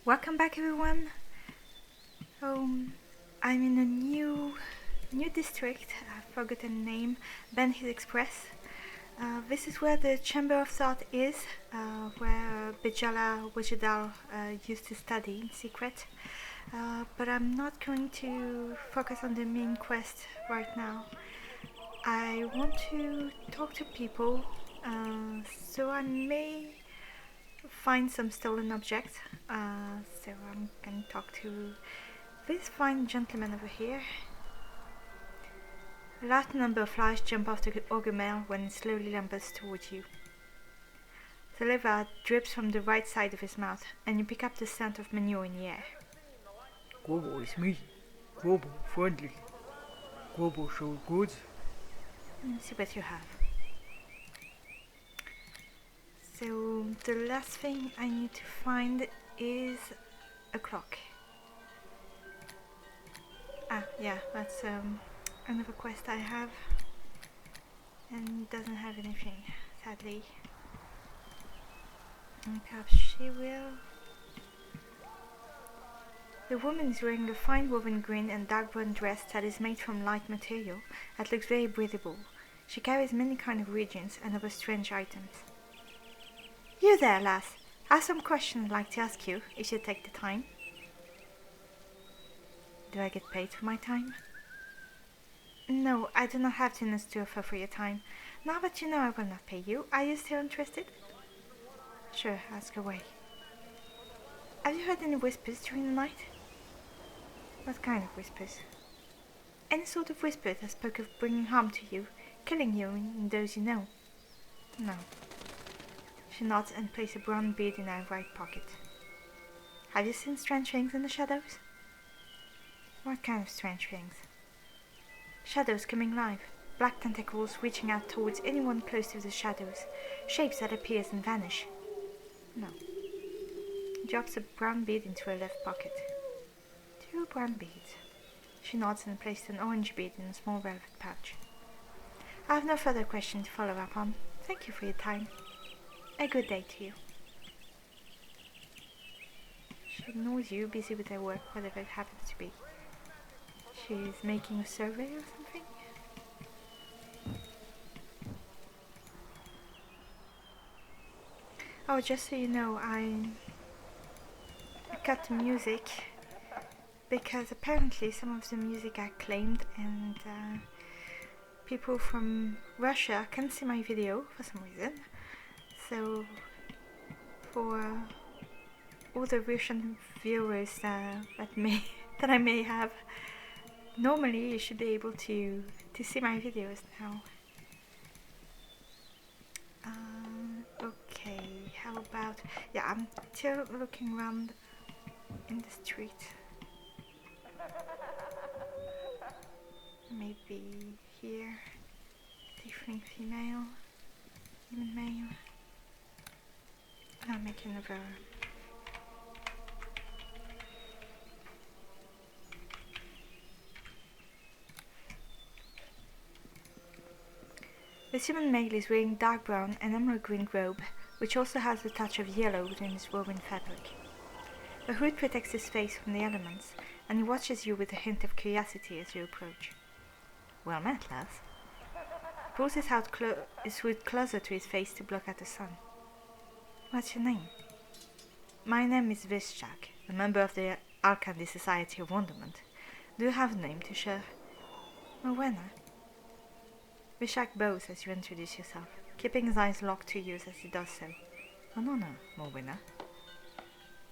Welcome back, everyone. I'm in a new district. I've forgotten the name. Benhi Express. This is where the Chamber of Thought is, where Bijala Wajidal used to study in secret. But I'm not going to focus on the main quest right now. I want to talk to people, so I may find some stolen objects. So I'm going to talk to this fine gentleman over here. A large number of flies jump off the Ogre when it slowly lumbers towards you. Saliva drips from the right side of his mouth, and you pick up the scent of manure in the air. Cobra is me. Cobra friendly. Cobra so good. Let's see what you have. So the last thing I need to find is a clock. Yeah, that's another quest I have, and doesn't have anything, sadly. And perhaps she will. The woman is wearing a fine woven green and dark brown dress that is made from light material that looks very breathable. She carries many kind of regions and other strange items. You there, lass. I have some questions I'd like to ask you, if you take the time. Do I get paid for my time? No, I do not have dinners to offer for your time. Now that you know I will not pay you, are you still interested? Sure, ask away. Have you heard any whispers during the night? What kind of whispers? Any sort of whisper that spoke of bringing harm to you, killing you and those you know? No. She nods and places a brown bead in her right pocket. Have you seen strange things in the shadows? What kind of strange things? Shadows coming alive, black tentacles reaching out towards anyone close to the shadows, shapes that appear and vanish. No. Drops a brown bead into her left pocket. 2 brown beads. She nods and places an orange bead in a small velvet pouch. I have no further questions to follow up on. Thank you for your time. A good day to you. She ignores you, busy with her work, whatever it happens to be. She's making a survey or something? Oh, just so you know, I cut the music because apparently some of the music are claimed, and people from Russia can see my video for some reason. So for all the Russian viewers that I may have, normally you should be able to see my videos now. Okay, how about... Yeah, I'm still looking around in the street. Maybe here. Tiefling female. Human male. I'll make another... The human male is wearing dark brown and emerald green robe, which also has a touch of yellow within his woven fabric. The hood protects his face from the elements, and he watches you with a hint of curiosity as you approach. Well met, lass. He pulls his hood closer to his face to block out the sun. What's your name? My name is Vishak, a member of the Alkandi Society of Wonderment. Do you have a name to share? Morwenna. Vishak bows as you introduce yourself, keeping his eyes locked to yours as he does so. An honor, Morwenna.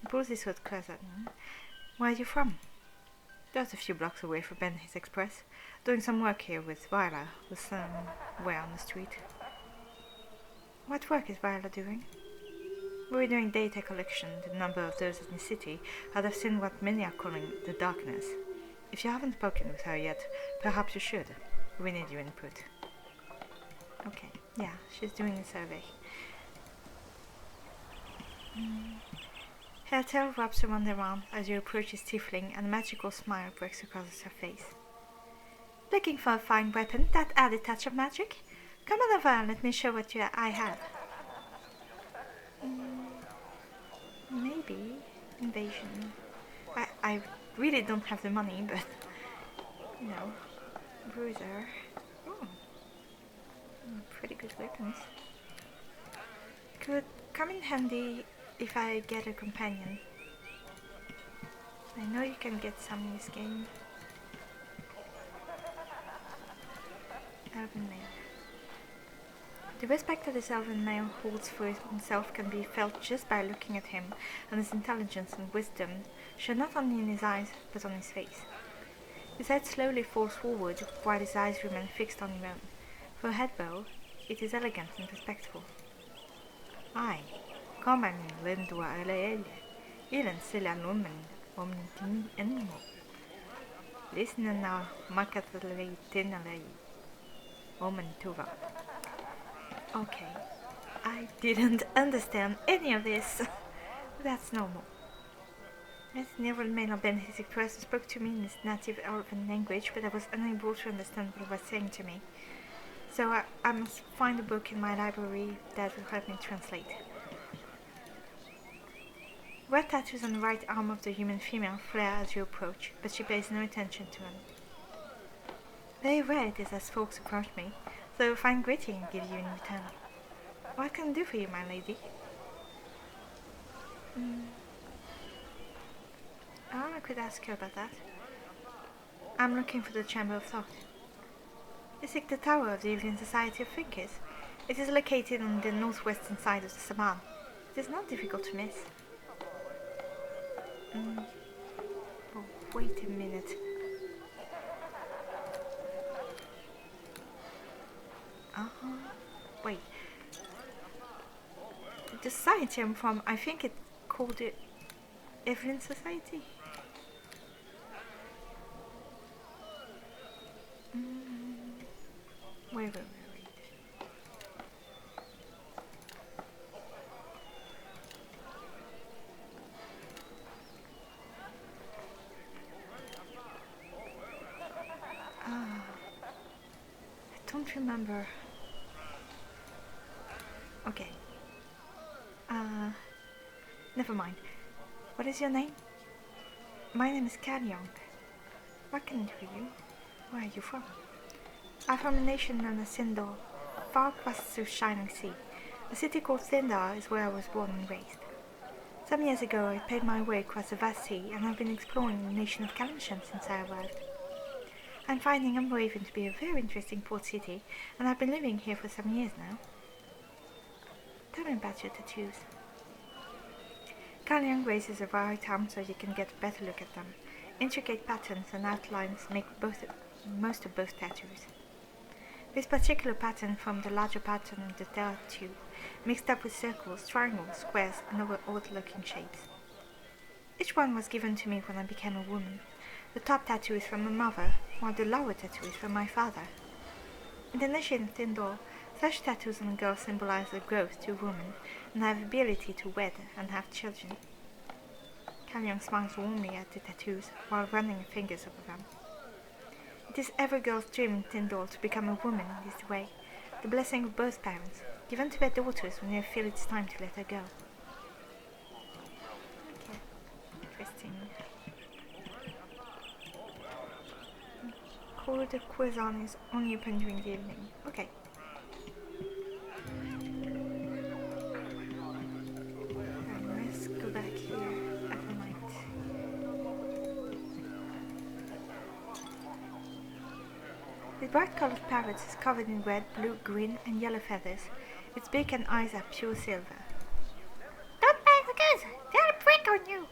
He pulls his hood closer. Where are you from? Just a few blocks away from Benhi's Express, doing some work here with Viola, who's somewhere on the street. What work is Viola doing? We're doing data collection, the number of those in the city that have seen what many are calling the darkness. If you haven't spoken with her yet, perhaps you should. We need your input. Okay, yeah, she's doing a survey. Her tail wraps around her arm as you approach his tiefling, and a magical smile breaks across her face. Looking for a fine weapon that added touch of magic? Come on over and let me show I have. Maybe. Invasion. I really don't have the money, but you know, bruiser. Oh, pretty good weapons. Could come in handy if I get a companion. I know you can get some in this game. Elven male. The respect that this elven male holds for himself can be felt just by looking at him, and his intelligence and wisdom show not only in his eyes, but on his face. His head slowly falls forward, while his eyes remain fixed on your own. For a headbow, it is elegant and respectful. Ai, koman lindua ele ilen sila lumen omnitin enmo. Listen now, makatalei tinalei omen tuva. Okay, I didn't understand any of this. That's normal. Yes, Neverwinter Benhi expressed spoke to me in his native elven language, but I was unable to understand what he was saying to me. So I must find a book in my library that will help me translate. Red tattoos on the right arm of the human female flare as you approach, but she pays no attention to them. Very rare it is as folks approach me, so a fine greeting I give you in return. What can I do for you, my lady? I could ask you about that. I'm looking for the Chamber of Thought. You seek the tower of the Evening Society of Thinkers. It is located on the northwestern side of the Saman. It is not difficult to miss. Oh, wait a minute. Wait. The society I'm from, I think it's called the Evelyn Society. Wait. I don't remember. Okay. Never mind. What is your name? My name is Kalyong. What can I do for you? Where are you from? I'm from a nation known as Sindor, far across the shining sea. A city called Sindar is where I was born and raised. Some years ago I paid my way across the vast sea, and I've been exploring the nation of Kalimshan since I arrived. I'm finding Almraiven to be a very interesting port city, and I've been living here for some years now. Tell me about your tattoos. Kalyong raises a right arm so you can get a better look at them. Intricate patterns and outlines make most of both tattoos. This particular pattern formed the larger pattern of the tattoo, mixed up with circles, triangles, squares, and other odd-looking shapes. Each one was given to me when I became a woman. The top tattoo is from my mother, while the lower tattoo is from my father. In the nation of Tindor, such tattoos on a girl symbolize the growth to a woman and have the ability to wed and have children. Kalyong smiles warmly at the tattoos while running her fingers over them. It is every girl's dream in Tindor to become a woman in this way, the blessing of both parents, given to their daughters when they feel it's time to let her go. Okay, interesting. Cour de Cuisine is only open during the evening. Okay. Let's go back here at night. The bright-colored parrot is covered in red, blue, green, and yellow feathers. Its beak and eyes are pure silver. Don't buy the goods! They'll prick on you!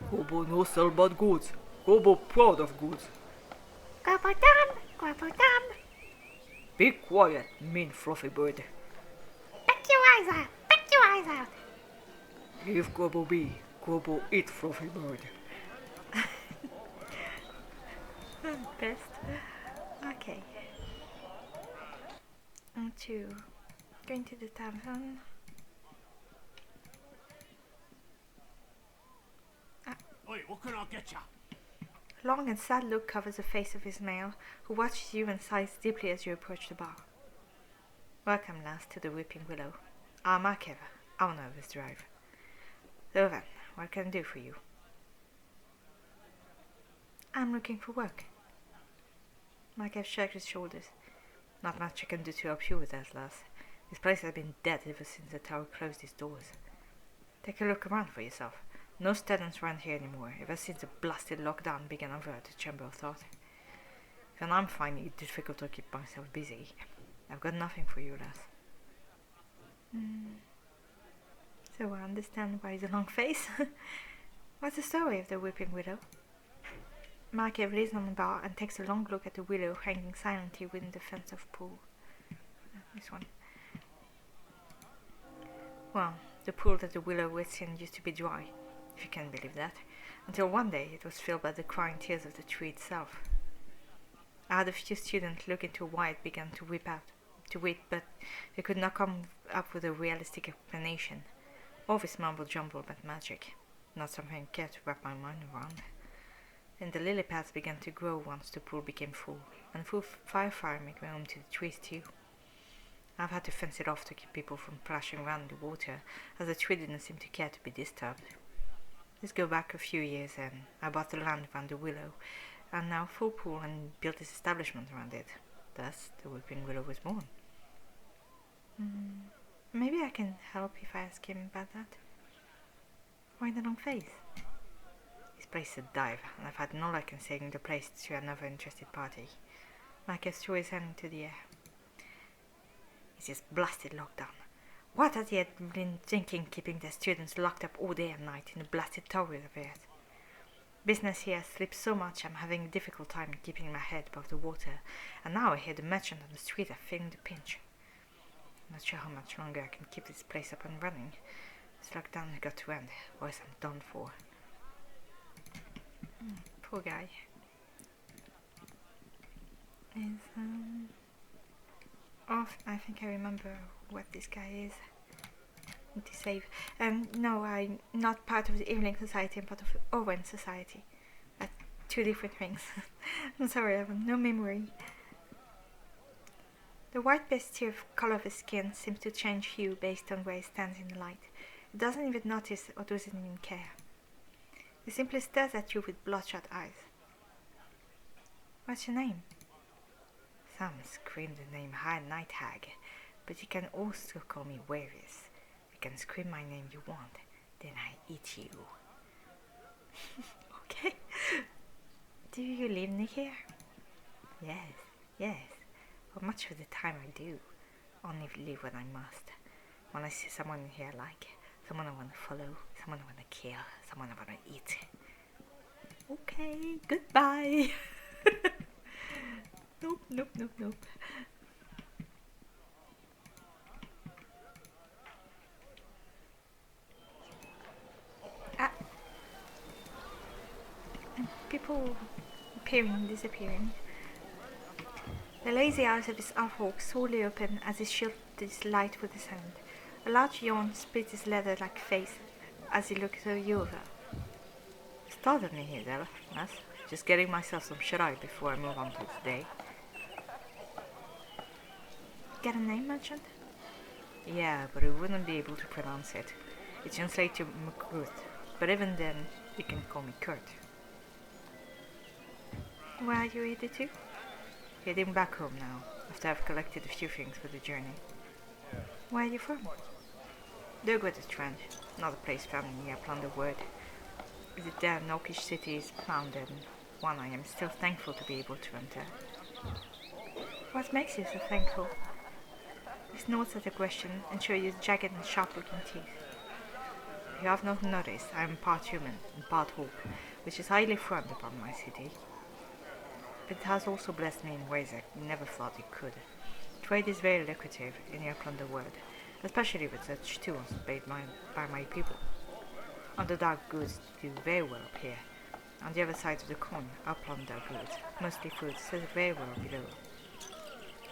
Cobra no sell bad goods. Cobra proud of goods. Cobra dumb! Cobra dumb! Be quiet, mean fluffy bird. Peck your eyes out! Peck your eyes out! Leave Cobra be. Cobra eat fluffy bird. Best. Okay. On to going to the tavern. Oi, what can I get ya? Long and sad look covers the face of his male, who watches you and sighs deeply as you approach the bar. Welcome, lass, to the Weeping Willow. Our Mark ever, our nervous drive. So then, What can I do for you? I'm looking for work. Markev shrugged his shoulders. Not much I can do to help you with that, lass. This place has been dead ever since the tower closed its doors. Take a look around for yourself. No students around here anymore, ever since the blasted lockdown began over at the Chamber of Thought. And I'm finding it difficult to keep myself busy. I've got nothing for you, lass. So I understand why the long face. What's the story of the Weeping Widow? Markev lays on the bar and takes a long look at the willow hanging silently within the fence of pool. This one. Well, the pool that the willow was in used to be dry, if you can believe that, until one day it was filled by the crying tears of the tree itself. I had a few students look into why it began to weep, but they could not come up with a realistic explanation. All this mumble jumble about magic, not something I cared to wrap my mind around. Then the lily pads began to grow once the pool became full, and full fire made my home to the trees too. I've had to fence it off to keep people from splashing around in the water, as the tree didn't seem to care to be disturbed. Let's go back a few years and I bought the land around the willow, and now full pool and built this establishment around it. Thus, the Weeping Willow was born. Maybe I can help if I ask him about that. Why the long face? This place is a dive, and I've had no luck in saving the place to another interested party. Marcus threw his hand into the air. It's this blasted lockdown. What has he been thinking keeping the students locked up all day and night in the blasted tower of theirs? Business here slips so much I'm having a difficult time keeping my head above the water, and now I hear the merchant on the street are feeling the pinch. I'm not sure how much longer I can keep this place up and running. This lockdown has got to end, or else I'm done for. Poor guy. I think I remember what this guy is. Need to save. No, I'm not part of the Evening Society, I'm part of the Owen Society. Two different things. I'm sorry, I have no memory. The white bestial color of his skin seems to change hue based on where he stands in the light. It doesn't even notice or doesn't even care. He simply stares at you with bloodshot eyes. What's your name? Some scream the name High Night Hag, but you can also call me Warius. You can scream my name you want, then I eat you. Okay. Do you live near here? Yes. Well, much of the time I do. Only live when I must. When I see someone here I like, someone I want to follow, someone I want to kill, someone I want to eat. Okay, goodbye. Nope. People appearing, disappearing. The lazy eyes of his half-orc slowly open as he shielded his light with his hand. A large yawn split his leather-like face as he looked you over. Started me here, there, lass. Just getting myself some shut-eye before I move on to today. Got a name, merchant? Yeah, but I wouldn't be able to pronounce it. It translates to Mkrut, but even then, you can call me Kurt. Where are you headed to? Heading back home now, after I've collected a few things for the journey. Where are you from? Dugwater Trench, not a place found near Plunder Word. Is it there an orcish city is found and one I am still thankful to be able to enter? What makes you so thankful? His nods at the question and show you jagged and sharp-looking teeth. If you have not noticed, I am part human and part orc, which is highly frowned upon my city. But it has also blessed me in ways I never thought it could. Trade is very lucrative in your Plunder World, especially with such tools made by my people. Underdark goods do very well up here. On the other side of the coin are plunder goods, mostly food, sell very well below.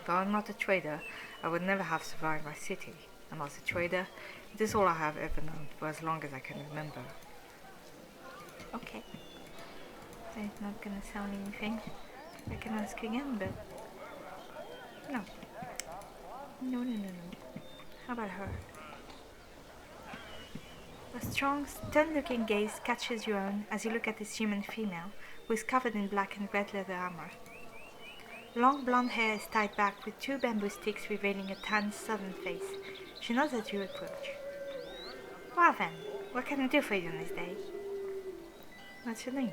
Though I'm not a trader, I would never have survived my city. I'm not a trader, it is all I have ever known for as long as I can remember. Okay. I'm not gonna sound anything. I can ask again, but... No. How about her? A strong, stern-looking gaze catches your own as you look at this human female, who is covered in black and red leather armor. Long blonde hair is tied back with 2 bamboo sticks revealing a tan, southern face. She nods at your approach. Well then, what can I do for you on this day? What's your name?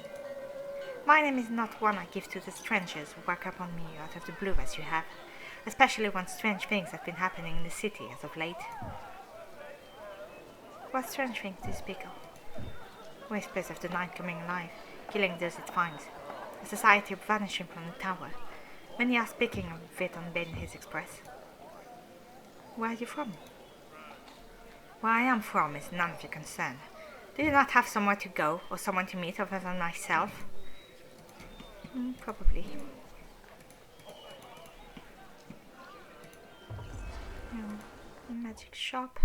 My name is not one I give to the strangers who walk up on me out of the blue as you have, especially when strange things have been happening in the city as of late. What strange things do you speak of? Whispers of the night coming alive, killing those it finds. A society of vanishing from the tower. Many are speaking of it on Benhi's Express. Where are you from? Where I am from is none of your concern. Do you not have somewhere to go, or someone to meet other than myself? Probably. Magic shop.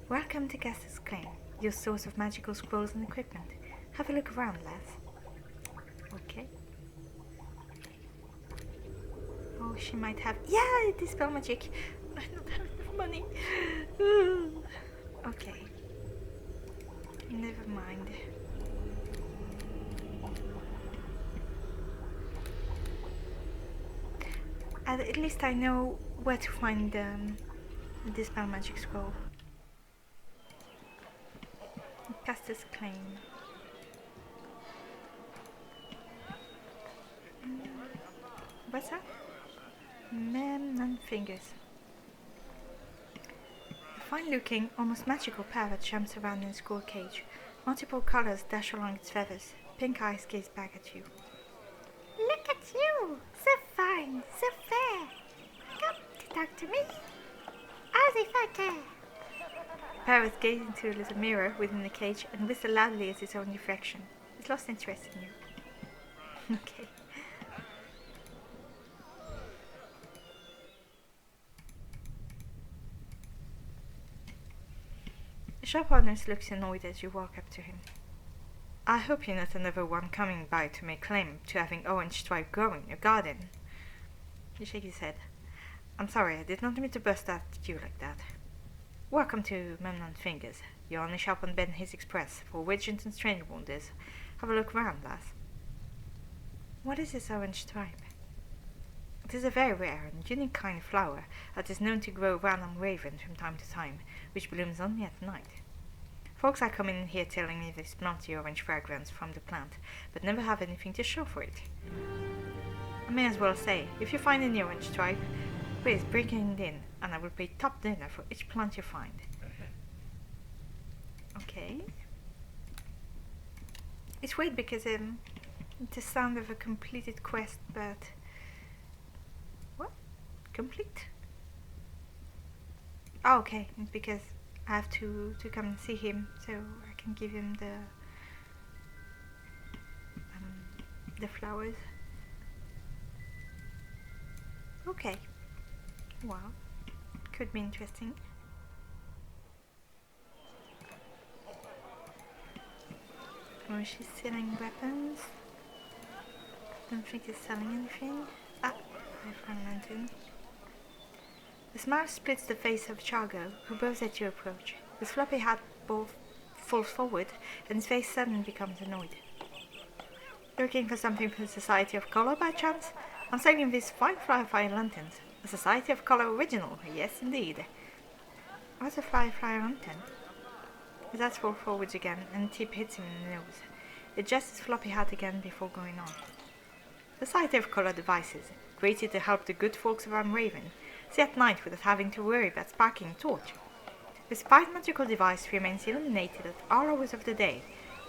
Welcome to Gas's Claim, your source of magical scrolls and equipment. Have a look around, lass. Okay. Oh, she might have... Yeah, it is spell magic. I don't have enough money. Okay. Never mind. At least I know where to find this spell magic scroll. Caster's Claim. What's that? None fingers. A fine-looking, almost magical parrot jumps around in a squirrel cage. Multiple colors dash along its feathers. Pink eyes gaze back at you. Look at you! So fine, so fair! Come to talk to me! As if I care! The parrot gazes into a little mirror within the cage and whistles loudly at its own reflection. It's lost interest in you. Okay. The shop owner looks annoyed as you walk up to him. I hope you're not another one coming by to make claim to having orange stripe growing in your garden. He shakes his head. I'm sorry, I did not mean to burst at you like that. Welcome to Memnon Fingers, your only shop on Benhi's Express for witches and strange wonders. Have a look round, lass. What is this orange stripe? It is a very rare and unique kind of flower that is known to grow around Almraiven from time to time, which blooms only at night. Folks are coming in here telling me they smell the orange fragrance from the plant, but never have anything to show for it. I may as well say, if you find any orange stripe, please bring it in, and I will pay top dinner for each plant you find. Okay. It's weird because it's the sound of a completed quest, but... What? Complete? Oh, okay, because I have to come and see him, so I can give him the flowers. Okay. Wow. Could be interesting. Oh, she's selling weapons. Don't think he's selling anything. Ah, I found a lantern. The smile splits the face of Chargo, who bows at your approach. His floppy hat falls forward, and his face suddenly becomes annoyed. Looking for something for the Society of Color by chance? I'm selling these fine firefly lanterns. A Society of Color original, yes indeed. What's a firefly lantern? His hat falls forwards again, and the tip hits him in the nose. He adjusts his floppy hat again before going on. Society of Color devices, created to help the good folks of Almraiven see at night without having to worry about sparking a torch. This fine magical device remains illuminated at all hours of the day,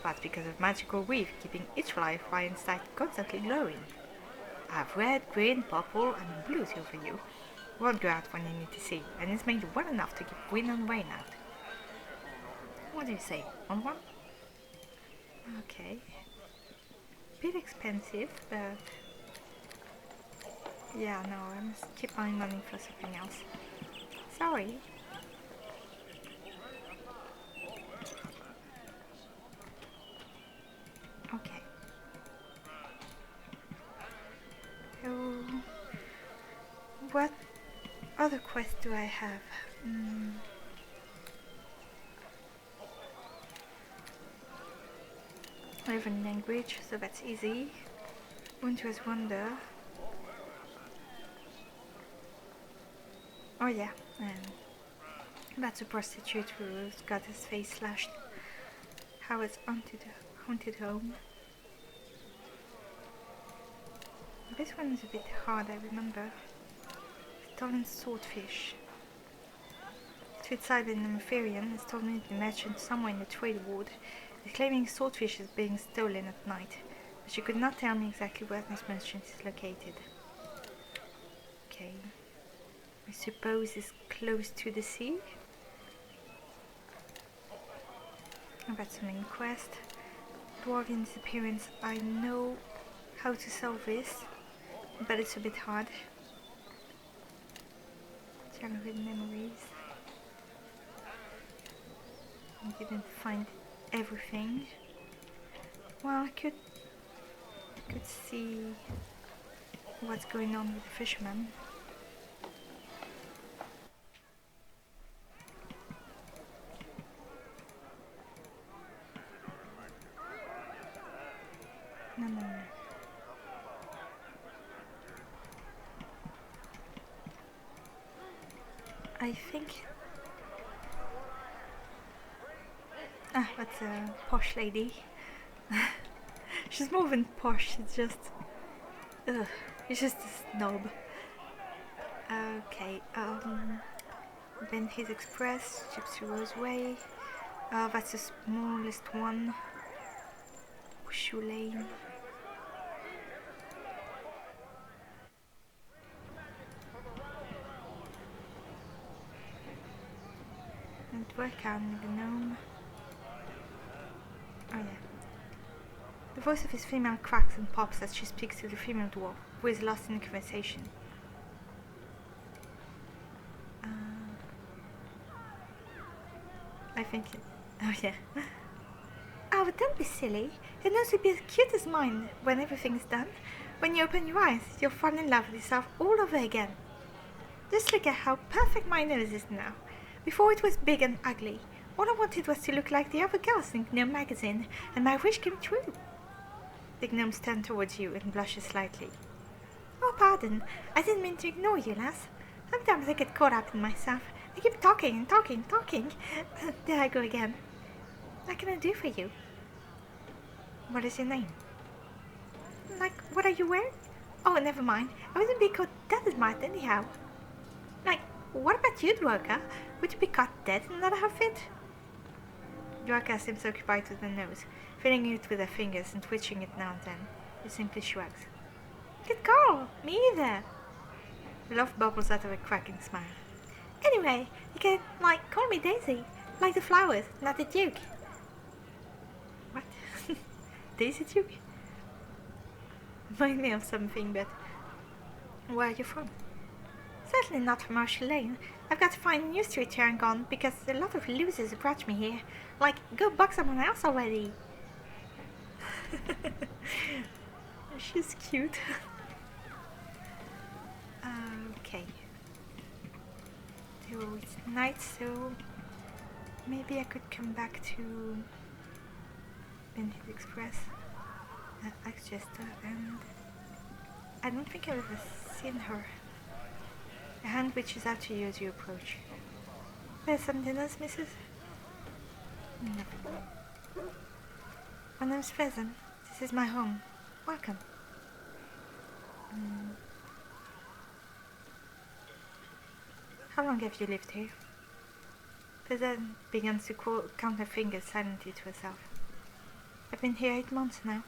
but because of magical weave keeping each firefly inside constantly glowing. I have red, green, purple, and blue for you. Won't go out when you need to see, and it's made well enough to keep wind and rain out. What do you say? On one? Okay. Bit expensive, but... Yeah, no, I must keep my money for something else. Sorry. Okay. What other quest do I have? Almraiven language, so that's easy. Wondrous Wonder. Oh yeah, that's a prostitute who's got his face slashed. Howard's haunted home. This one is a bit hard, I remember. Stolen swordfish. Street side in Firiem has told me the merchant somewhere in the trade ward is claiming swordfish is being stolen at night, but she could not tell me exactly where this merchant is located. Okay. I suppose it's close to the sea. About some main quest. Dwarven disappearance. I know how to solve this, but it's a bit hard. Childhood memories. I didn't find everything. Well, I could see what's going on with the fisherman. No. I think... that's a posh lady. She's more than posh, she's just... she's just a snob. Okay, Benhi's Express, Gypsy Rose Way. That's the smallest one. Shoe Lane. And work on the gnome. Oh yeah. The voice of his female cracks and pops as she speaks to the female dwarf, who is lost in the conversation. I think... Oh yeah. Oh, but don't be silly. Your nose will be as cute as mine when everything's done. When you open your eyes, you'll fall in love with yourself all over again. Just look at how perfect my nose is now. Before it was big and ugly. All I wanted was to look like the other girls in Gnome magazine, and my wish came true. The gnomes turn towards you and blushes slightly. Oh, pardon. I didn't mean to ignore you, lass. Sometimes I get caught up in myself. I keep talking and talking. There I go again. What can I do for you? What is your name? Like, what are you wearing? Oh, never mind. I wouldn't be caught dead smart anyhow. Like, what about you, Dwarka? Would you be caught dead in that outfit? Dwarka seems occupied with her nose, filling it with her fingers and twitching it now and then. She simply shrugs. Good call! Me either! Love bubbles out of a cracking smile. Anyway, you can, like, call me Daisy. Like the flowers, not the Duke. What? Daisy Duke? Remind me of something, but... Where are you from? Certainly not from Marshall Lane. I've got to find a new street here and gone, because a lot of losers approach me here. Like, go bug someone else already. She's cute. Okay. So it's night, so maybe I could come back to Benhi's Express, Axchester, and I don't think I've ever seen her. A hand reaches out to you as you approach. There's something else, missus? No. My name's Pheasant. This is my home. Welcome. How long have you lived here? Pheasant begins to count her fingers silently to herself. I've been here 8 months now.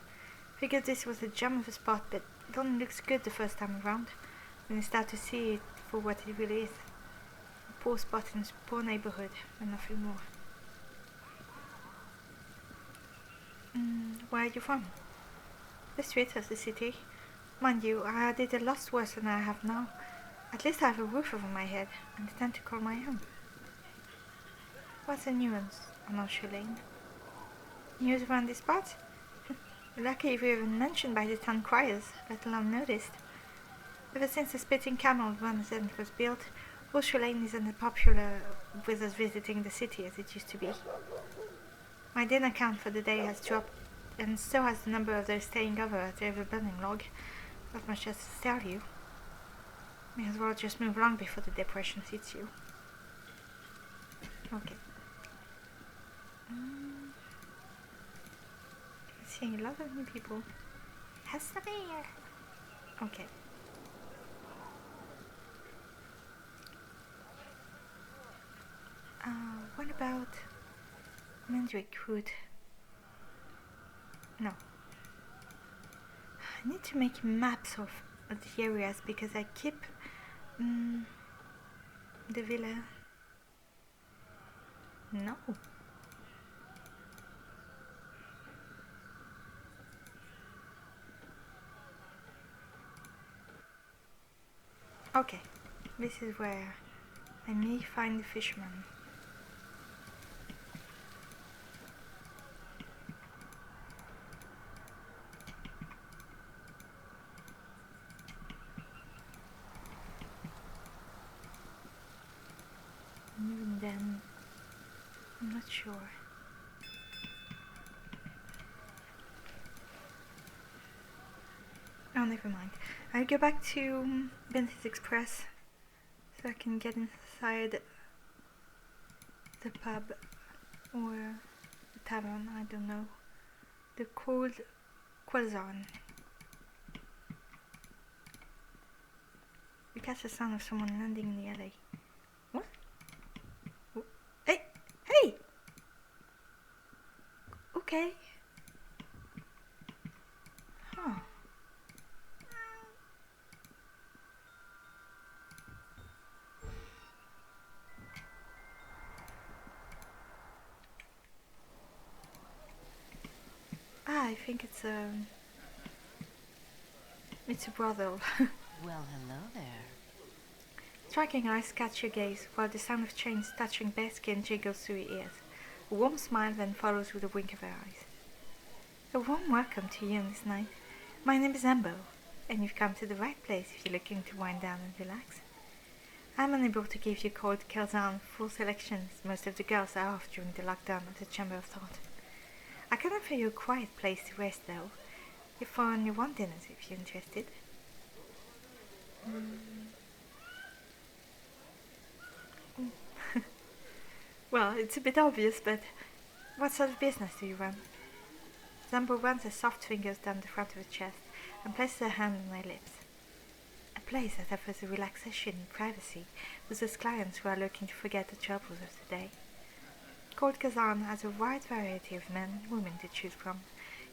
Figured this was a gem of a spot, but it only looks good the first time around. When you start to see it for what it really is. A poor spot in a poor neighborhood, and nothing more. Where are you from? The streets of the city. Mind you, I did a lot worse than I have now. At least I have a roof over my head, and a tent to call my own. What's the nuance on Marshall Lane? News around this spot? Lucky if you're even mentioned by the town criers, let alone noticed. Ever since the Spitting Camel Runs End was built, Horseshoe Lane isn't as popular with us visiting the city as it used to be. My dinner count for the day has dropped, and so has the number of those staying over at the Everburning log. Not much else to tell you. May as well just move along before the depression hits you. Okay. Seeing a lot of new people. Has some beer. Okay. What about Mandrake Wood? No. I need to make maps of the areas because I keep the villa. No. Okay, this is where I may find the fisherman. Even then, I'm not sure. Oh, never mind. I'll go back to Benhi's Express so I can get inside the pub or the tavern, I don't know. The cold Quazon. You catch the sound of someone landing in the alley. What? Oh. Hey! Hey! Okay. Huh. I think it's a brothel. Well, hello there. Striking eyes catch your gaze while the sound of chains touching bare skin jiggles through your ears. A warm smile then follows with a wink of her eyes. A warm welcome to you on this night. My name is Ambo, and you've come to the right place if you're looking to wind down and relax. I'm unable to give you cold Kelzan full selections. Most of the girls are off during the lockdown of the Chamber of Thought. I can offer you a quiet place to rest, though, for only one dinner if you're interested. Well, it's a bit obvious, but what sort of business do you run? Zambo runs her soft fingers down the front of her chest and places her hand on her lips. A place that offers a relaxation and privacy with those clients who are looking to forget the troubles of the day. Cold Kazan has a wide variety of men and women to choose from,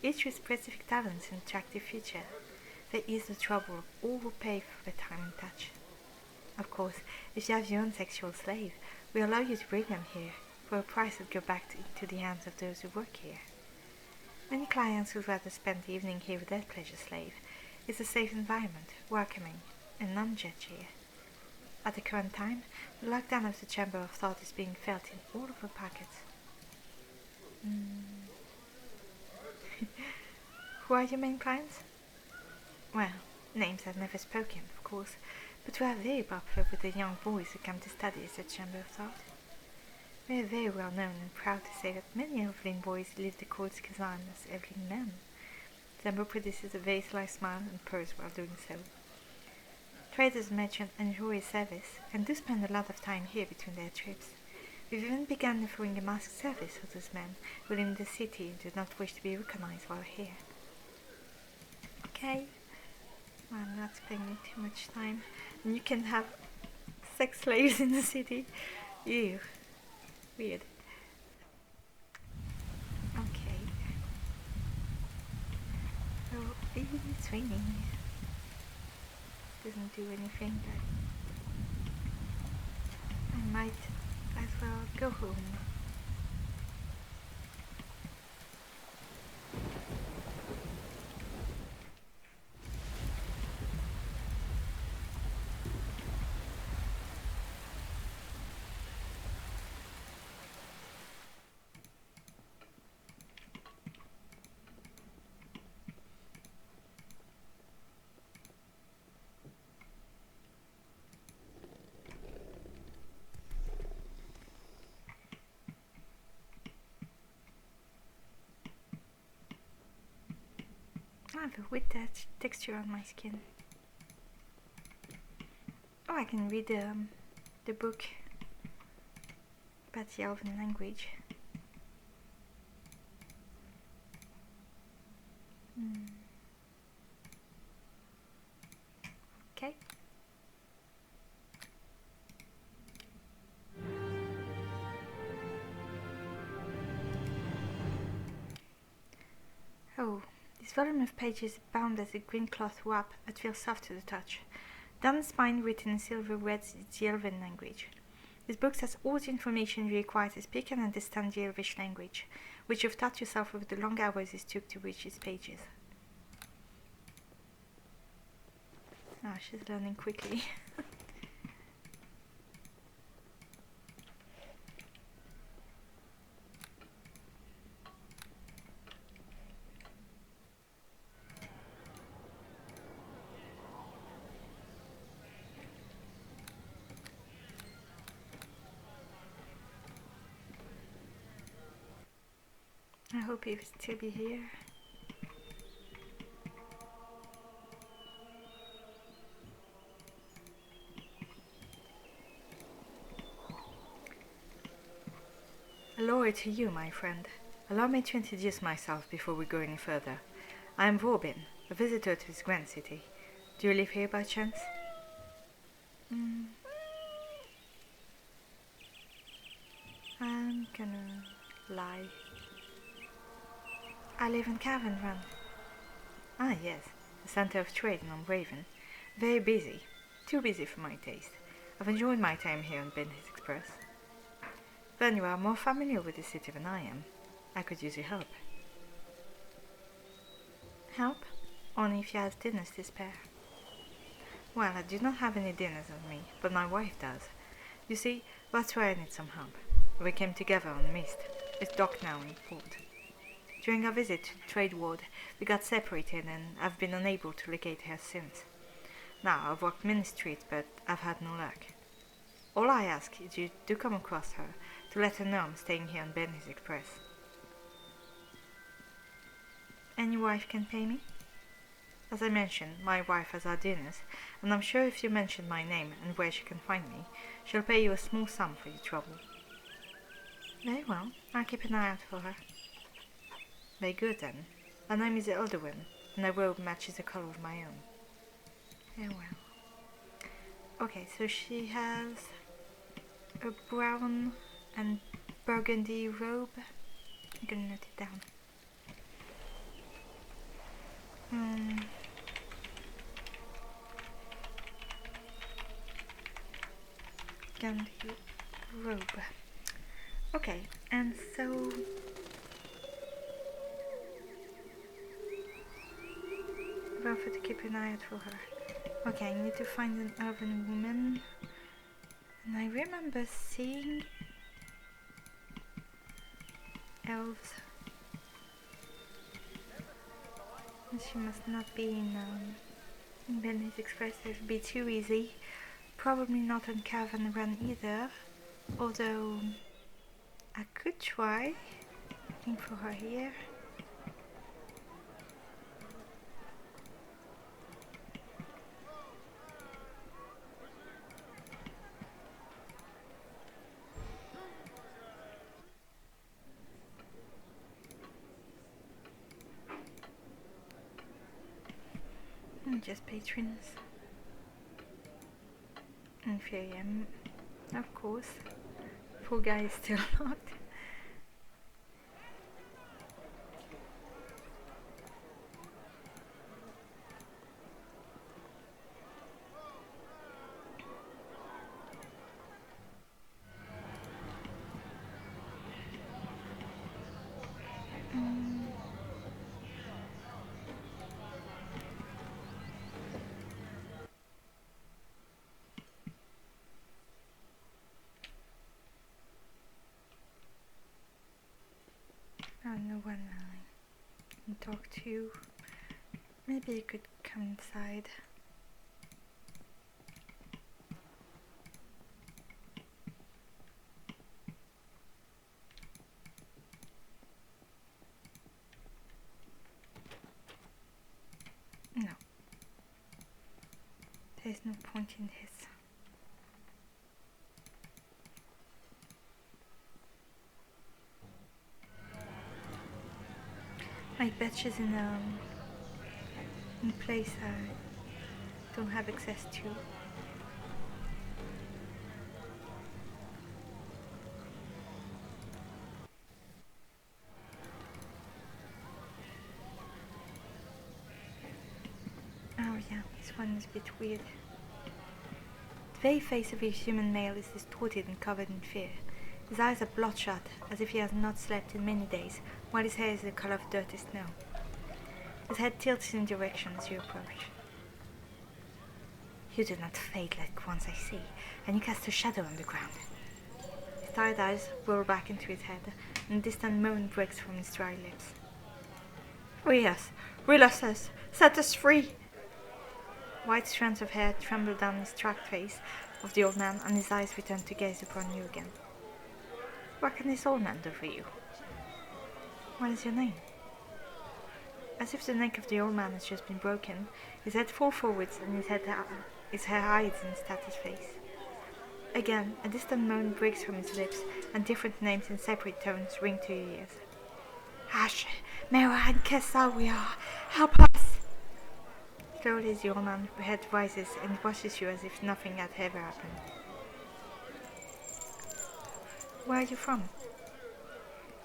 each with specific talents and attractive features. They ease the trouble of all who pay for their time and touch. Of course, if you have your own sexual slave, we allow you to bring them here, for a price that goes back into the hands of those who work here. Many clients would rather spend the evening here with their pleasure slave. It's a safe environment, welcoming, and non-judgy. At the current time, the lockdown of the Chamber of Thought is being felt in all of our pockets. Who are your main clients? Well, names I've never spoken, of course, but we are very popular with the young boys who come to study at the Chamber of Thought. We are very well known and proud to say that many Evelyn boys leave the court's Kazan as Evelyn men. Zambo produces a very sly smile and purrs while doing so. Traders and merchants enjoy his service and do spend a lot of time here between their trips. We've even begun offering a masked service for those men who live in the city and do not wish to be recognized while here. Okay. I'm not spending too much time. And you can have sex slaves in the city. Ew. Weird. Okay. So, it's raining. Doesn't do anything, but I might as well go home. I have a wet texture on my skin. Oh, I can read the book about the Elven language. Okay. Oh, this volume of pages is bound as a green cloth wrap that feels soft to the touch. Down the spine, written in silver red, is the Elven language. This book has all the information you require to speak and understand the Elvish language, which you've taught yourself over the long hours it took to reach its pages. Ah, she's learning quickly. I hope he will still be here. Hello to you, my friend. Allow me to introduce myself before we go any further. I am Robin, a visitor to this grand city. Do you live here by chance? I'm gonna lie. I live in Cavern Run. Ah, yes, the center of trade in Almraiven. Very busy. Too busy for my taste. I've enjoyed my time here on Benhi's Express. Then you are more familiar with the city than I am. I could use your help. Help? Only if you have dinners to spare. Well, I do not have any dinners on me, but my wife does. You see, that's where I need some help. We came together on Mist. It's docked now in port. During our visit to the trade ward, we got separated and I've been unable to locate her since. Now, I've walked many streets, but I've had no luck. All I ask is you do come across her, to let her know I'm staying here on Benhi's Express. And your wife can pay me? As I mentioned, my wife has our dinners, and I'm sure if you mention my name and where she can find me, she'll pay you a small sum for your trouble. Very well, I'll keep an eye out for her. Very good then. Her name is Alderwin, and her robe matches the color of my own. Very well. Okay, so she has a brown and burgundy robe. I'm gonna note it down. Burgundy robe. Okay, and so I'll have to keep an eye out for her. Okay, I need to find an elven woman. And I remember seeing elves. And she must not be in Benhi's Express. It would be too easy. Probably not on Cavern Run either. Although I could try looking for her here. Just patrons. And Firiem, of course. Poor guy is still locked. No one I can talk to. Maybe you could come inside. There's no point in this. I bet she's in a place I don't have access to. Oh yeah, this one is a bit weird. The very face of a human male is distorted and covered in fear. His eyes are bloodshot, as if he has not slept in many days, while his hair is the color of dirty snow. His head tilts in direction as you approach. You do not fade like once I see, and you cast a shadow on the ground. His tired eyes roll back into his head, and a distant moan breaks from his dry lips. Release us! Set us free! White strands of hair tremble down his tracked face of the old man, and his eyes return to gaze upon you again. What can this old man do for you? What is your name? As if the neck of the old man has just been broken, his head falls forwards and his hair hides in his tattered face. Again, a distant moan breaks from his lips, and different names in separate tones ring to your ears. Ash, Mera and Kessa, we are. Help us! Slowly the old man's head rises and watches you as if nothing had ever happened. Where are you from?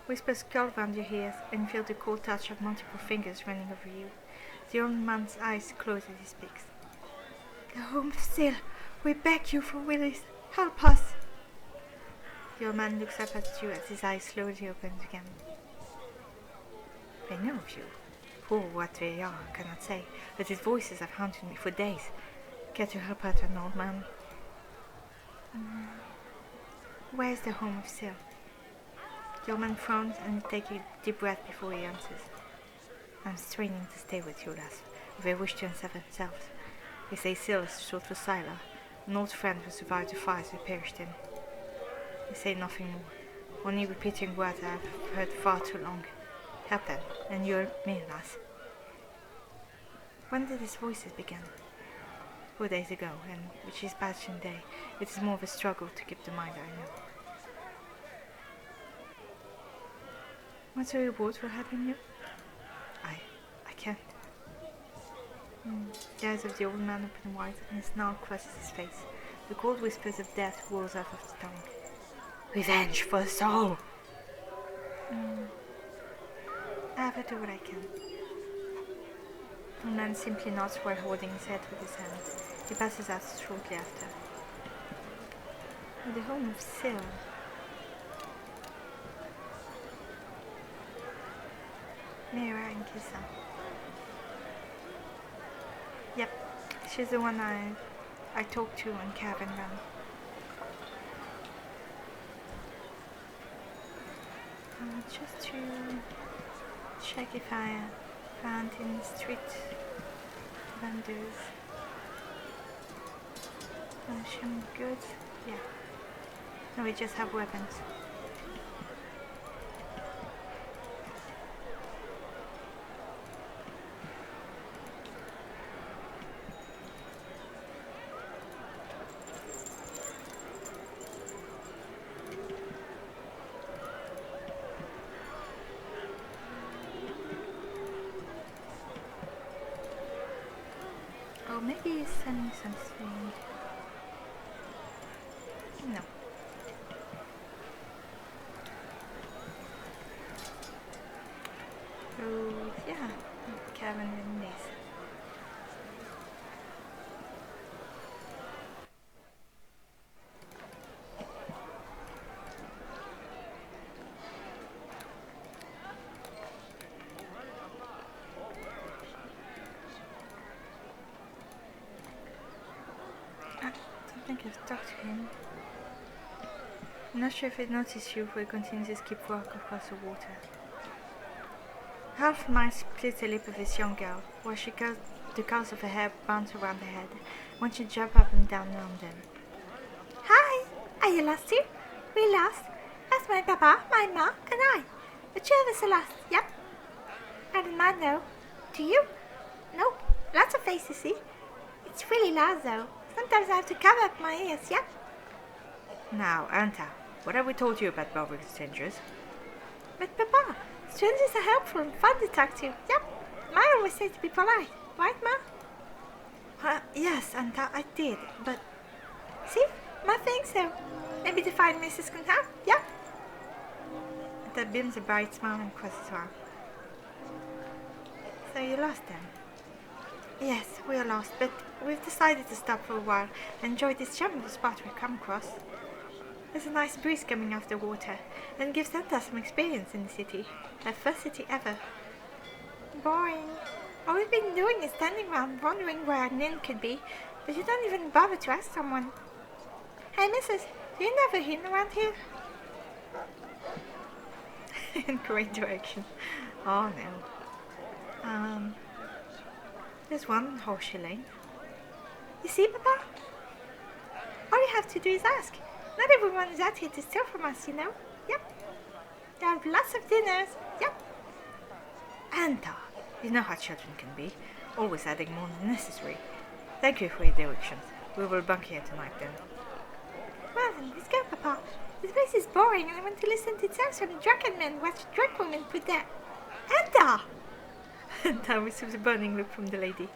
Whispers curl round your ears and you feel the cold touch of multiple fingers running over you. The old man's eyes close as he speaks. The home still. We beg you for Willis. Help us. The old man looks up at you as his eyes slowly open again. I know of you. Who or what they are, I cannot say, but his voices have haunted me for days. Care to help out an old man? Where is the home of Sil? The old man frowns and takes a deep breath before he answers. I'm straining to stay with you, lass, if they wish to unsettle themselves. They say Sil is short for Sila, an old friend who survived the fires we perished in. They say nothing more, only repeating words I have heard far too long. Help them, and you help me, lass. When did his voices begin? 4 days ago, and with his passing day, it is more of a struggle to keep the mind, I know. What's the reward for helping you? I can't. The eyes of the old man open wide, and a snarl crosses his face. The cold whispers of death rolls off of his tongue. Revenge for us all! I will do what I can. The man simply nods while holding his head with his hands. He passes out shortly after. At the home of Sil. Mera and Kissa. Yep, she's the one I talked to on Caravan Run. Just to check if I found any street vendors. Some goods? Yeah. No, we just have weapons. Oh, maybe he's sending something. No. Oh, yeah. Cabin in this. I think I've talked to him. I'm not sure if it noticed you, for it continues to skip walk across the water. Half mine splits the lip of this young girl, while the curls of her hair bounce around her head, when she jumps up and down around them. Hi! Are you lost here? We lost. That's my papa, my ma, and I. The two of us are lost, yep. I don't mind though. Do you? Nope. Lots of faces, see? It's really loud though. Sometimes I have to cover up my ears, yep. Now, Anta, what have we told you about bothering strangers? But Papa, strangers are helpful and fun to talk to, yep. Ma always said to be polite, right, Ma? Yes, Anta, I did, but... See? Ma thinks so. Maybe the fine missus can help, yep. Anta beams a bright smile and crosses her arm. So you lost them? Yes, we are lost, but we've decided to stop for a while and enjoy this charming spot we've come across. There's a nice breeze coming off the water, and gives Santa some experience in the city. Our first city ever. Boring. All we've been doing is standing around wondering where an inn could be, but you don't even bother to ask someone. Hey, missus, do you never inn around here? In great direction. Oh no. There's one in Horseshoe Lane. You see, Papa? All you have to do is ask. Not everyone is out here to steal from us, you know. Yep. They have lots of dinners. Yep. Anta, you know how children can be, always adding more than necessary. Thank you for your directions. We will bunk here tonight then. Well then, let's go, Papa. This place is boring and I want to listen to tales from drunken men watch drunk women put their... Anta! Anta receives a burning look from the lady.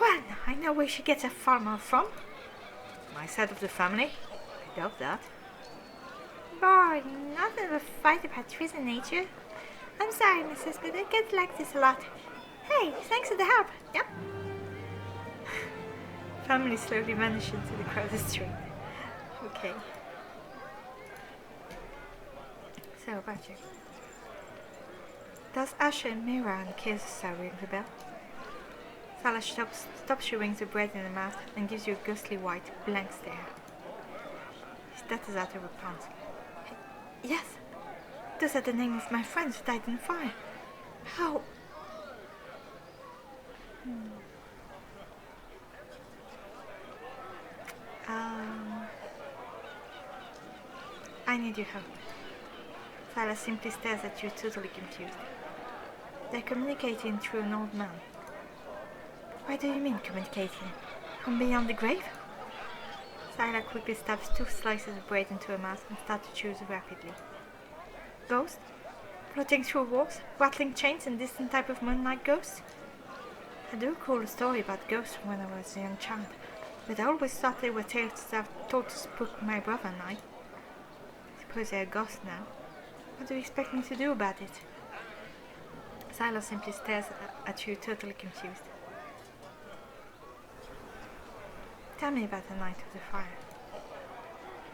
Well, now I know where she gets her farmer from. My side of the family? I doubt that. Boring. Not a fight about trees and nature. I'm sorry, missus, but I get like this a lot. Hey, thanks for the help. Yep. Family slowly vanish into the crowded street. Okay. So, about you. Does Asher, Mira, and Kirsa ring the bell? Salah stops she rings the bread in her mouth and gives you a ghostly white, blank stare. She stutters out of her pants. Yes, those are the names of my friends who died in the fire. How? I need your help. Salah simply stares at you, totally confused. They're communicating through an old man. What do you mean, communicating? From beyond the grave? Salah quickly stabs 2 slices of bread into her mouth and starts to chew rapidly. Ghosts? Floating through walls? Rattling chains and distant type of moonlight ghosts? I do recall a story about ghosts from when I was a young child, but I always thought they were tales that I've told to spook my brother and I. Suppose they're ghosts now. What do you expect me to do about it? Salah simply stares at you, totally confused. Tell me about the night of the fire.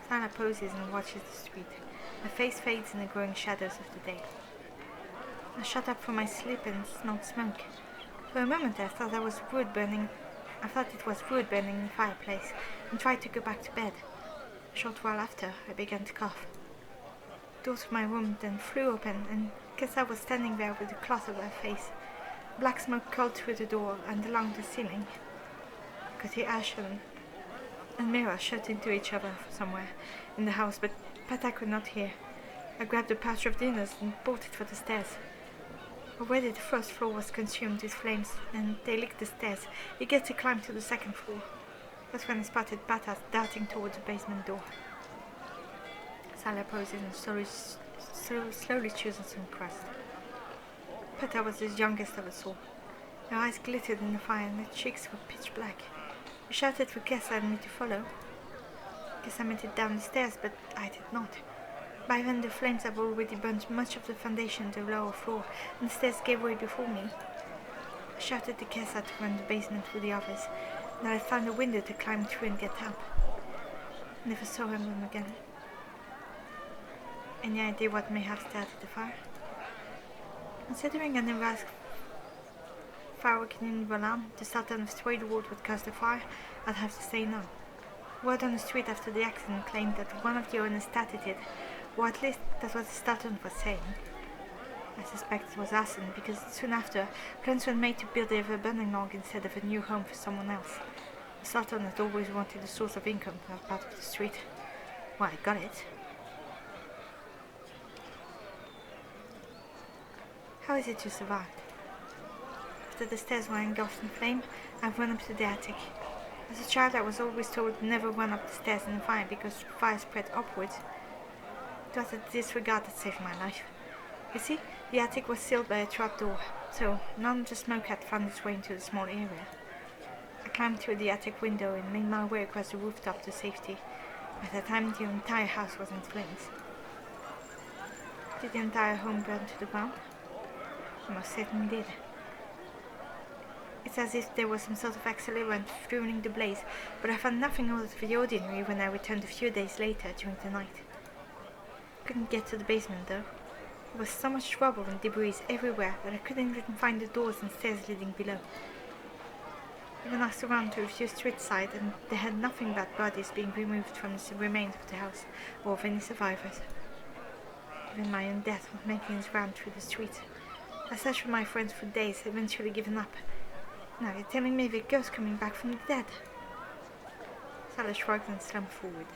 Salah poses and watches the street. Her face fades in the growing shadows of the day. I shut up from my sleep and smelled smoke. For a moment I thought it was wood burning in the fireplace and tried to go back to bed. A short while after, I began to cough. The doors of my room then flew open, and Kessa was standing there with a cloth over her face. Black smoke curled through the door and along the ceiling. I could hear Ashen and Mira shouting to each other somewhere in the house, but I could not hear. I grabbed a pouch of dinners and bolted for the stairs. Already the first floor was consumed with flames, and they licked the stairs, eager to climb to the second floor. That's when I spotted Patas darting towards the basement door. Salah poses and slowly chooses some crust. Pata was the youngest of us all. Her eyes glittered in the fire and her cheeks were pitch black. She shouted for Kessa and me to follow. Kessa made it down the stairs, but I did not. By then the flames have already burnt much of the foundation to the lower floor, and the stairs gave way before me. I shouted to Kessa to run the basement with the others, and I found a window to climb through and get help. Never saw him again. Any idea what may have started the fire? Considering I never asked Farwick in Valan to start on the straight wood would cause the fire, I'd have to say no. Word on the street after the accident claimed that one of the owners started it, or at least that's what the Staton was saying. I suspect it was arson because soon after, plans were made to build the Everburning log instead of a new home for someone else. The Staton had always wanted a source of income for that part of the street. Well, I got it. How is it you survived? After the stairs were engulfed in flame, I ran up to the attic. As a child I was always told never run up the stairs in a fire because fire spread upwards. It was a disregard that saved my life. You see, the attic was sealed by a trapdoor, so none of the smoke had found its way into the small area. I climbed through the attic window and made my way across the rooftop to safety. By that time the entire house was in flames. Did the entire home burn to the ground? It most certainly did. It's as if there was some sort of accelerant fueling the blaze, but I found nothing out of the ordinary when I returned a few days later during the night. I couldn't get to the basement though. There was so much rubble and debris everywhere that I couldn't even find the doors and stairs leading below. Even asked around to a few street sides, and they had nothing but bodies being removed from the remains of the house, or of any survivors. Even my own death was making its round through the streets. I searched for my friends for days, eventually giving up. Now you're telling me the ghost coming back from the dead? Salah shrugged and slumped forward.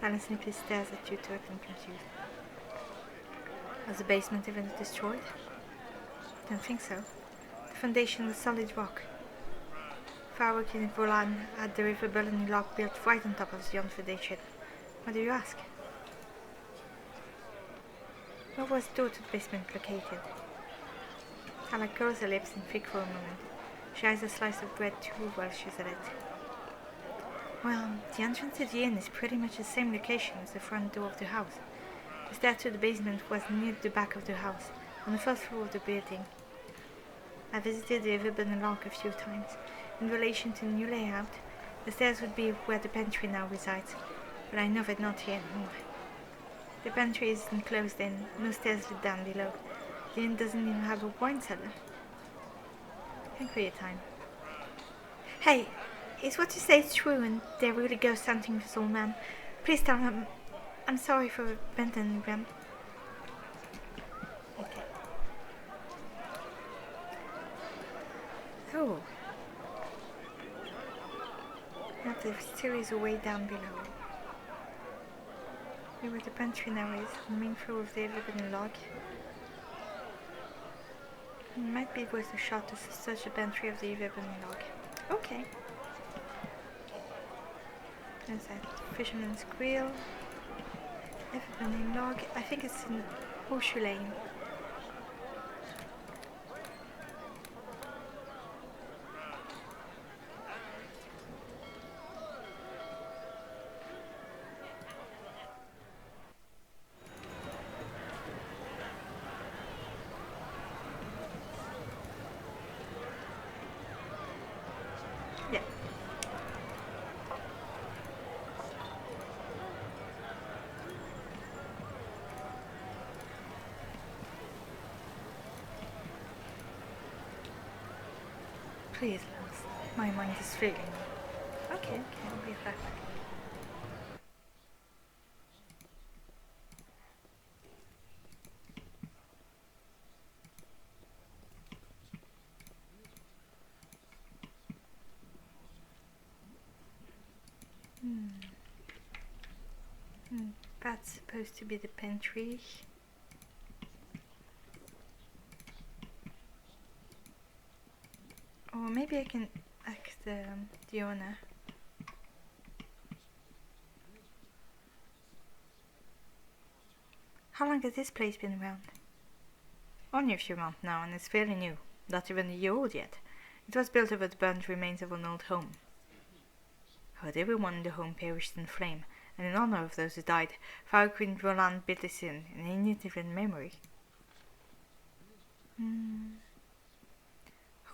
Silence simply stares at you, totally confused. Was the basement even destroyed? I don't think so. The foundation was solid rock. Firiem and Volan had the Everburning log built right on top of the foundation. Why do you ask? Where was the door to the basement located? Salah closed her lips and think for a moment. She eyes a slice of bread too while she said it. Well, the entrance to the inn is pretty much the same location as the front door of the house. The stair to the basement was near the back of the house, on the first floor of the building. I visited the Everburning log a few times. In relation to the new layout, the stairs would be where the pantry now resides, but I know they're not here anymore. The pantry is enclosed in, no stairs lead down below. The inn doesn't even have a wine cellar. Think for your time. Hey, is what you say true and they're really ghost hunting this old man? Please tell him I'm sorry for Benton, Graham. Okay. Oh. Now the stair is way down below. Where the pantry now is, on the main floor of the Everburning log. It might be worth a shot to search the pantry of the Everburning log. Okay. There's that fisherman's grill. Everburning log. I think it's in Horseshoe Lane. Yeah. Please, Lance. My mind is failing me. Okay, I'll be back. That's supposed to be the pantry. Or maybe I can ask the owner. How long has this place been around? Only a few months now, and it's fairly new. Not even a year old yet. It was built over the burnt remains of an old home. But everyone in the home perished in flame, and in honor of those who died, Firiem and Roland built this inn in any different memory. Who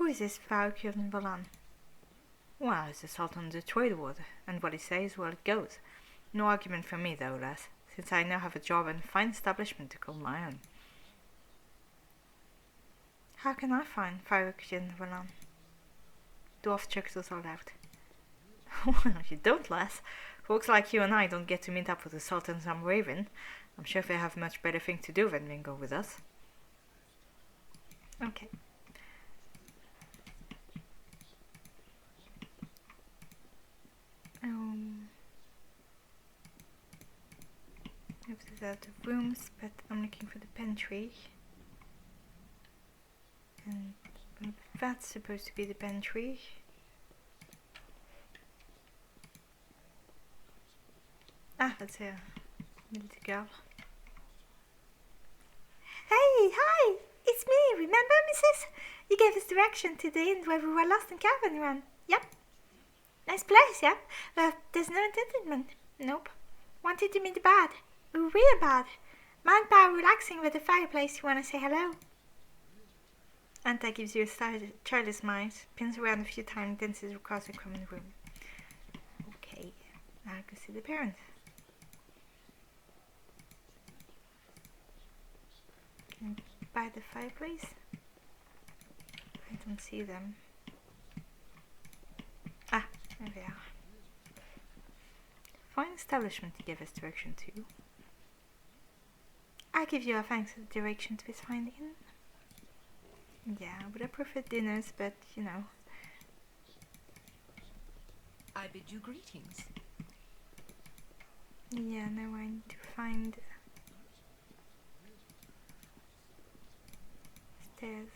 is this Firiem and Roland? Well, he's the Sultan of the Trade Ward, and what he says, well, it goes. No argument from me, though, lass, since I now have a job and a fine establishment to call my own. How can I find Firiem and Roland? Dwarf chuckles all out. Well, you don't, lass. Folks like you and I don't get to meet up with the Sultan's Almraiven. I'm sure they have much better thing to do than go with us. Okay. These are the rooms, but I'm looking for the pantry. And that's supposed to be the pantry. Ah, that's a little girl. Hey, hi! It's me, remember, Mrs.? You gave us direction to the inn where we were lost in Cavern Run. Yep. Nice place, yep. But there's no entertainment. Nope. Wanted to meet the bad. Real bad. Mind by relaxing with the fireplace, you wanna say hello? Anta gives you a childish smile, spins around a few times, dances across the common room. Okay, I'll go see the parents. By the fireplace? I don't see them. Ah, there they are. Fine establishment to give us direction to. I give you a thanks for the direction to this fine inn. Yeah, I would have preferred dinners, but you know. I bid you greetings. Yeah, now I need to find stairs.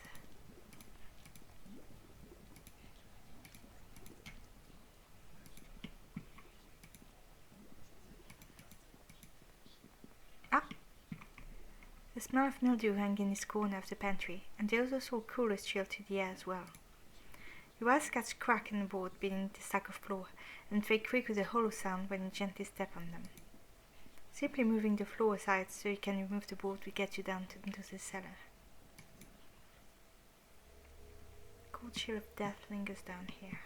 Ah! The smell of mildew hung in his corner of the pantry, and there was also a coolest chill to the air as well. Your eyes catch crack in the board beneath the sack of floor, and they creak with a hollow sound when you gently step on them. Simply moving the floor aside so you can remove the board will get you down into the cellar. Cold chill of death lingers down here.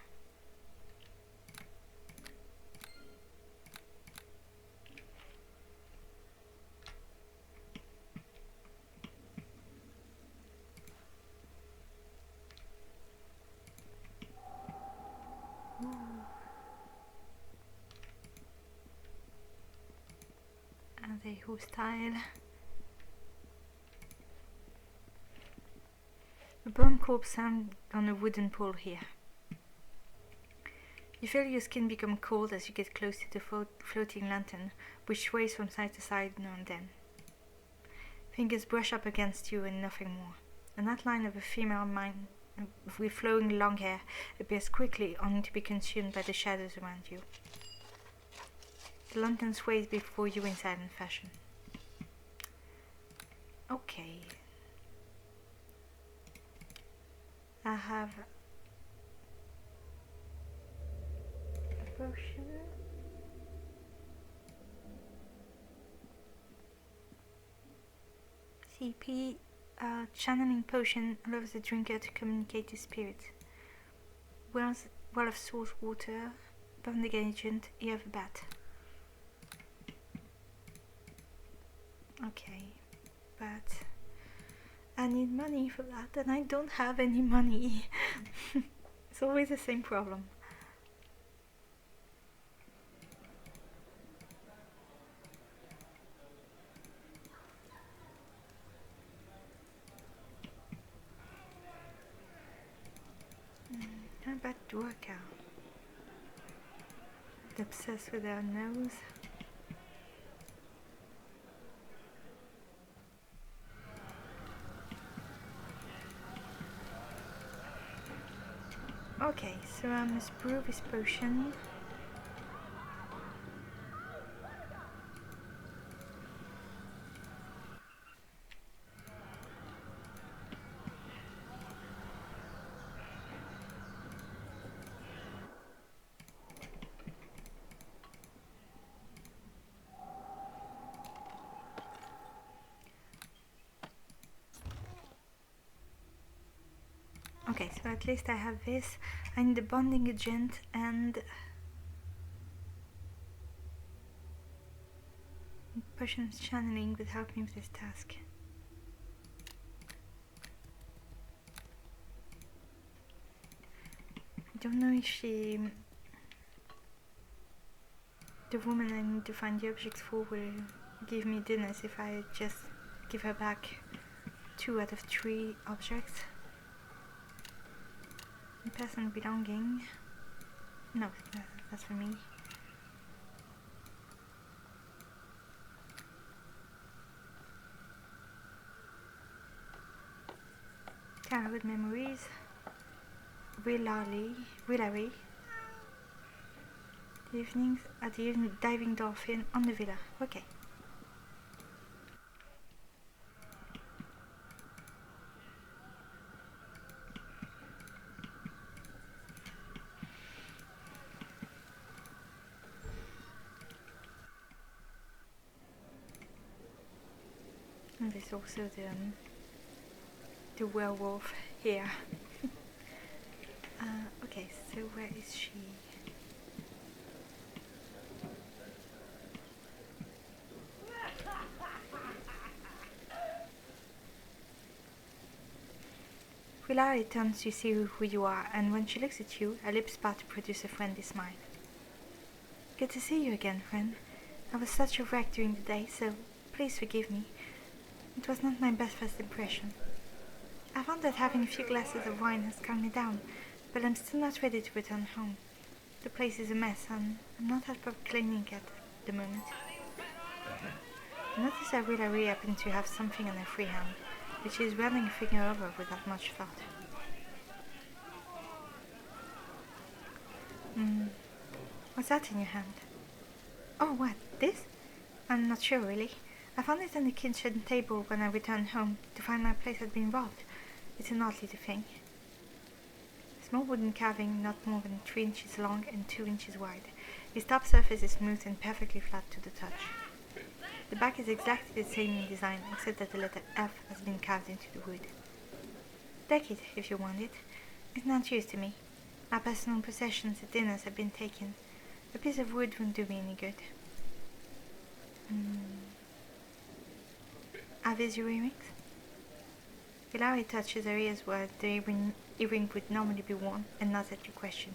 Are they hostile? A bone corpse hung on a wooden pole here. You feel your skin become cold as you get close to the floating lantern, which sways from side to side now and then. Fingers brush up against you and nothing more. An outline of a female mind with flowing long hair appears quickly, only to be consumed by the shadows around you. The lantern sways before you in silent fashion. Okay. I have a potion. CP, channeling potion allows the drinker to communicate to spirits. Well of source water, bonding agent, ear of a bat. Okay, but I need money for that and I don't have any money. It's always the same problem. How about Dwarka? Obsessed with our nose. Okay, so I must brew this potion. Okay, so at least I have this. I need a bonding agent and potions channeling would help me with this task. I don't know if the woman I need to find the objects for will give me dinners if I just give her back 2 out of 3 objects. Personal belonging. No, that's for me. Childhood memories. Rilari. The evenings at the diving dolphin on the villa. Okay. And there's also the werewolf here. Okay, so where is she? Rilari turns to see who you are, and when she looks at you, her lips part to produce a friendly smile. Good to see you again, friend. I was such a wreck during the day, so please forgive me. It was not my best first impression. I found that having a few glasses of wine has calmed me down, but I'm still not ready to return home. The place is a mess, and I'm not at proper cleaning at the moment. I noticed that Rilari happened to have something on her free hand, which she is running a finger over without much thought. What's that in your hand? Oh, what? This? I'm not sure, really. I found it on the kitchen table when I returned home to find my place had been robbed. It's an odd little thing. A small wooden carving not more than 3 inches long and 2 inches wide. Its top surface is smooth and perfectly flat to the touch. The back is exactly the same in design, except that the letter F has been carved into the wood. Take it, if you want it. It's not use to me. My personal possessions at dinners have been taken. A piece of wood won't do me any good. Are these your earrings? Rilari touches her ears where the earring would normally be worn and nods at your question.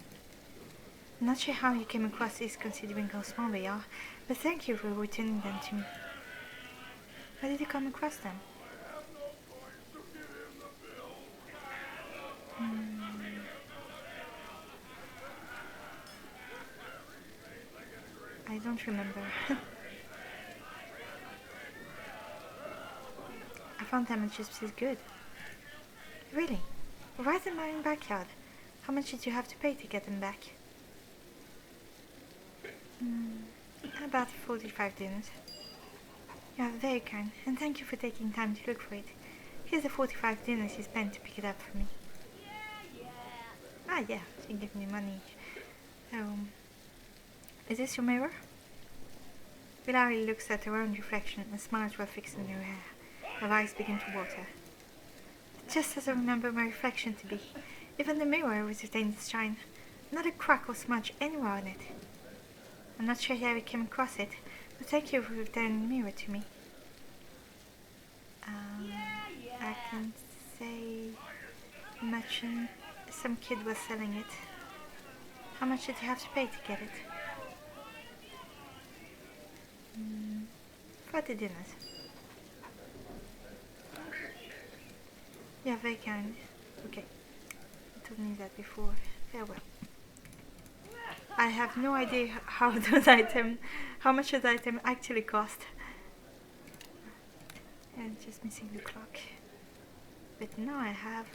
I'm not sure how you came across these considering how small they are, but thank you for returning them to me. How did you come across them? I don't remember. I found them at Gypsy's Good. Really? Right in my own backyard. How much did you have to pay to get them back? About 45 dinners. You are very kind, and thank you for taking time to look for it. Here's the 45 dinners you spent to pick it up for me. Ah, yeah, she gave me money. Is this your mirror? Rilari looks at her own reflection and smiles while fixing her hair. Her eyes begin to water. Just as I remember my reflection to be. Even the mirror retained its shine. Not a crack or smudge anywhere on it. I'm not sure how I came across it, but thank you for returning the mirror to me. I can say merchant. Some kid was selling it. How much did you have to pay to get it? 40 dinners. Yeah, very kind. Okay. You told me that before. Farewell. I have no idea how much those item actually cost. And just missing the clock. But now I have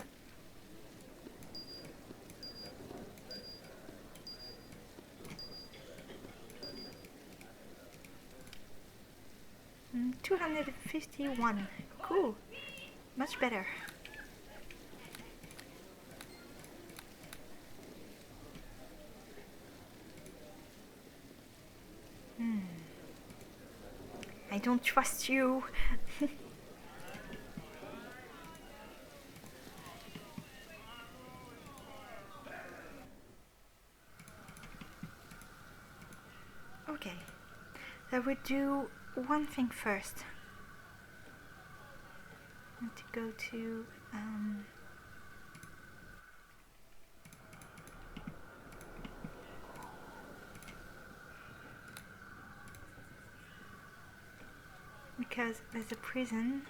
251. Cool. Much better. I don't trust you. Okay. I would do one thing first. I want to go to because there's a prison.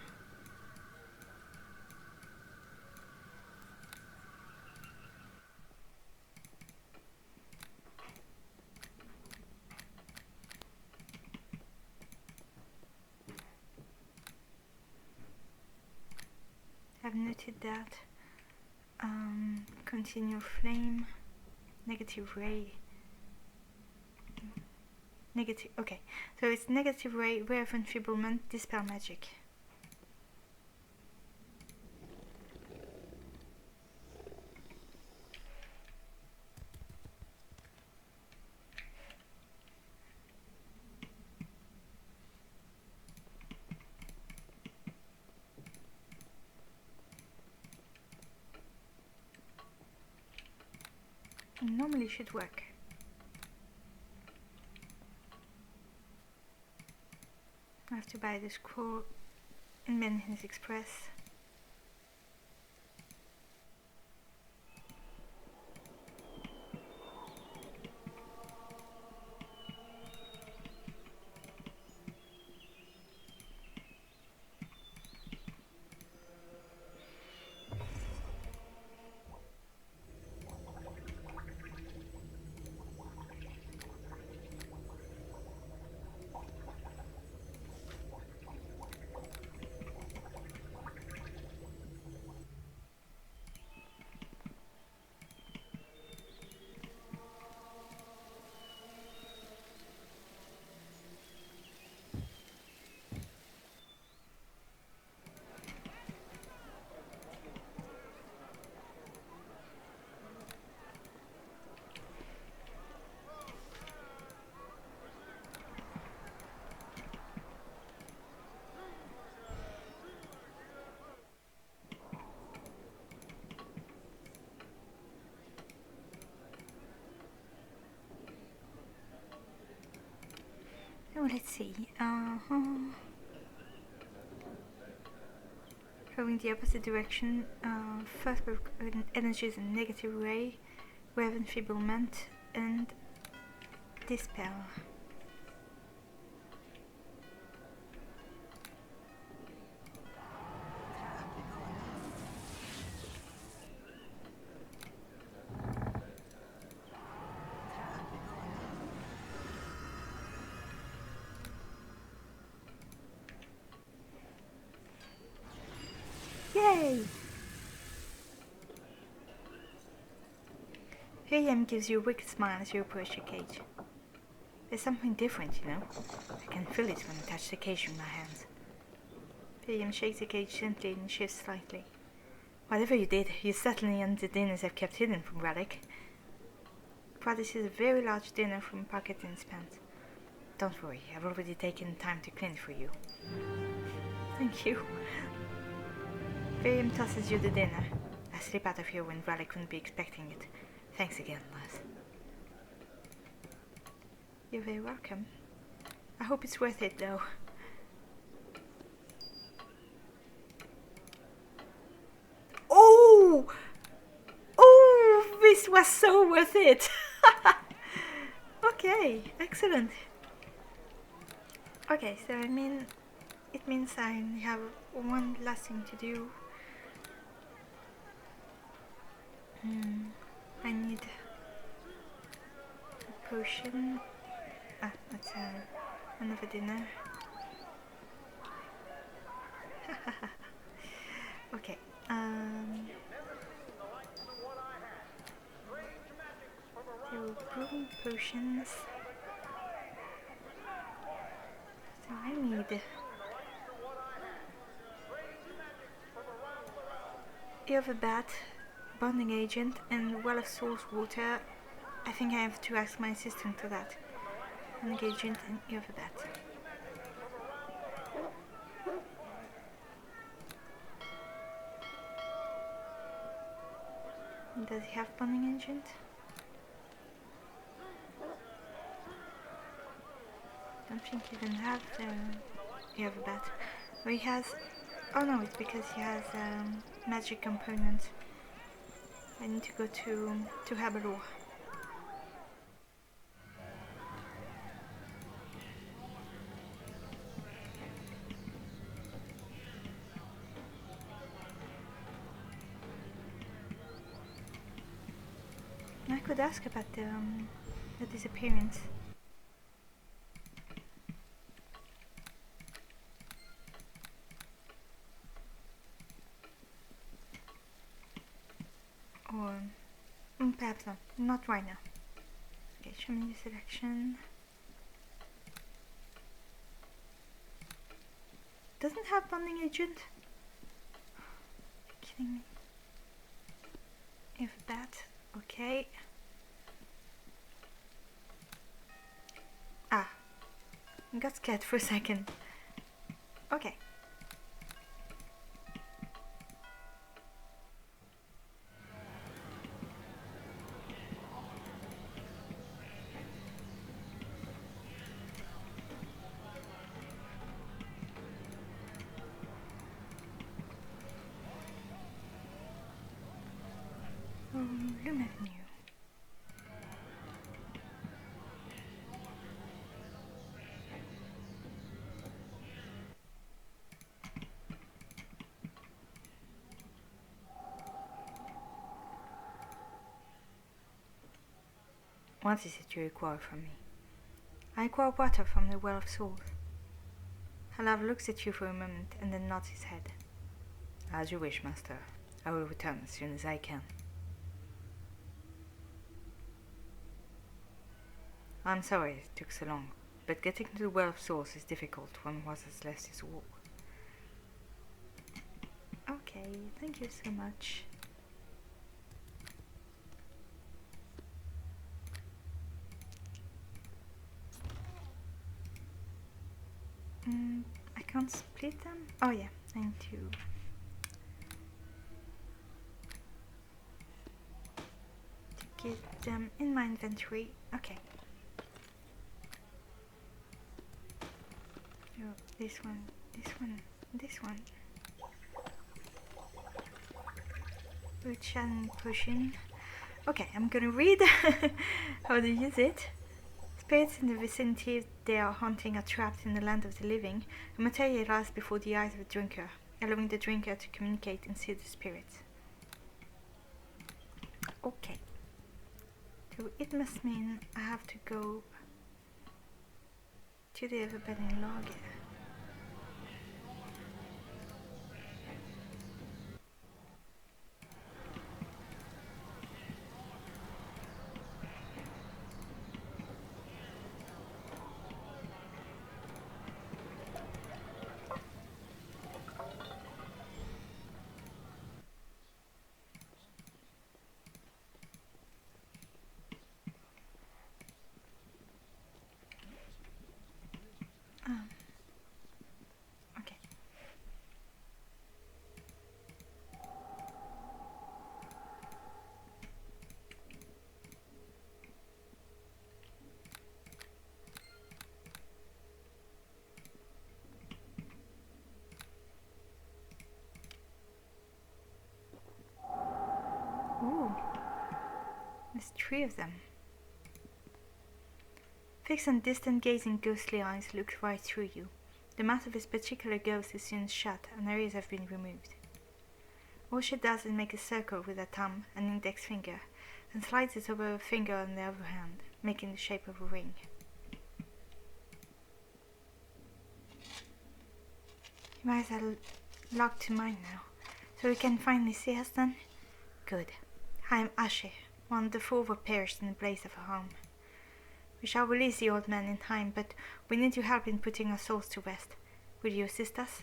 I've noted that continual flame, negative ray, Negative. Okay, so it's negative ray of enfeeblement, dispel magic. Normally should work. I have to buy the scroll in Benhi's Express. Oh, let's see. Going the opposite direction. First with energies and negative ray of enfeeblement, and dispel. Yay! Firiem gives you a wicked smile as you approach the cage. There's something different, you know. I can feel it when I touch the cage with my hands. Firiem shakes the cage gently and shifts slightly. Whatever you did, you certainly earned the dinners I've kept hidden from Relic. Produces a very large dinner from a pocket in his pants. Don't worry, I've already taken time to clean for you. Thank you. Firiem tosses you the dinner. I slip out of here when Relic wouldn't be expecting it. Thanks again, lass. You're very welcome. I hope it's worth it, though. Oh! Oh! This was so worth it! Okay, excellent. Okay, so it means I have one last thing to do. I need a potion. That's another dinner. Okay. There were brewing potions. So I need ear of a bat, bonding agent, and well of source water. I think I have to ask my assistant for that. Bonding agent and ear of a bat. Does he have bonding agent? Don't think he even have ear of a bat. Or he has. Oh no, it's because he has magic component. I need to go to Habalor. I could ask about the disappearance. Or perhaps not right now. Okay, show me the selection. doesn't have bonding agent. Kidding me? If that, okay. Ah, I got scared for a second. Okay. Loom Avenue. What is it you require from me? I require water from the Well of Souls. Halav looks at you for a moment and then nods his head. As you wish, master. I will return as soon as I can. I'm sorry it took so long, but getting to the Well of Souls is difficult when one has left his wall. Okay, thank you so much. I can't split them? Oh yeah, I need to get them in my inventory. Okay. So this one, this one, this one. Which I'm pushing. Okay, I'm gonna read how to use it. Spirits in the vicinity they are haunting are trapped in the land of the living and materialize before the eyes of the drinker, allowing the drinker to communicate and see the spirits. Okay. So it must mean I have to go to the Everburning log. Okay. Ooh, there's 3 of them. Fixed and distant gazing ghostly eyes look right through you. The mouth of this particular ghost is soon shut and her ears have been removed. All she does is make a circle with her thumb and index finger and slides it over her finger on the other hand, making the shape of a ring. Your eyes are locked to mine now, so we can finally see us then? Good. I am Ashe, one of the 4 who perished in the blaze of a home. We shall release the old man in time, but we need your help in putting our souls to rest. Will you assist us?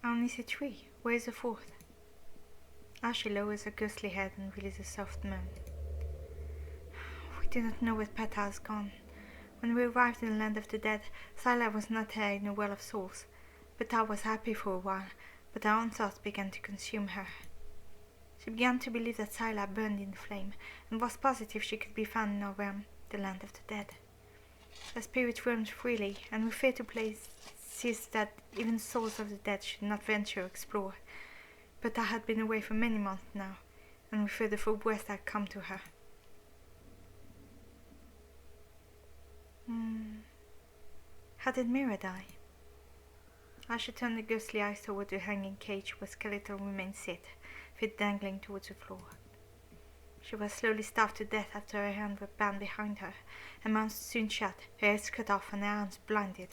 I only see 3. Where is the 4th? Ashe lowers her ghostly head and releases a soft moan. We do not know where Peta has gone. When we arrived in the land of the dead, Sila was not there in the Well of Souls. Peta was happy for a while, but her own thoughts began to consume her. She began to believe that Sila burned in the flame, and was positive she could be found in our realm, the land of the dead. Her spirit roamed freely, and we feared to places that even souls of the dead should not venture or explore. But I had been away for many months now, and we feared the full worst had come to her. How did Mira die? Ashe turned the ghostly eyes toward the hanging cage where skeletal remains sit, feet dangling towards the floor. She was slowly starved to death after her hands were bound behind her, her mouth soon shut, her ears cut off and her arms blinded.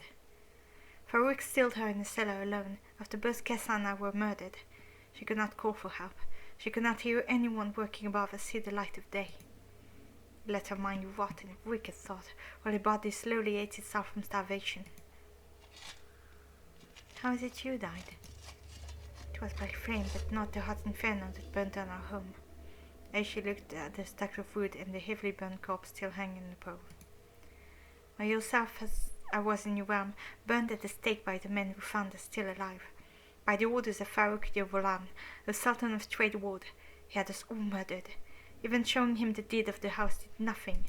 Farouk stilled her in the cellar alone after both Kessa and I were murdered. She could not call for help. She could not hear anyone working above her see the light of day. let her mind rot in a wicked thought, while her body slowly ate itself from starvation. How is it you died? It was by flame, but not the hot inferno that burned down our home. As she looked at the stack of wood and the heavily burned corpse still hanging in the pole. Or yourself, as I was in your realm, burned at the stake by the men who found us still alive. By the orders of Farouk de Volan, the Sultan of Trade Ward, he had us all murdered. Even showing him the deed of the house did nothing.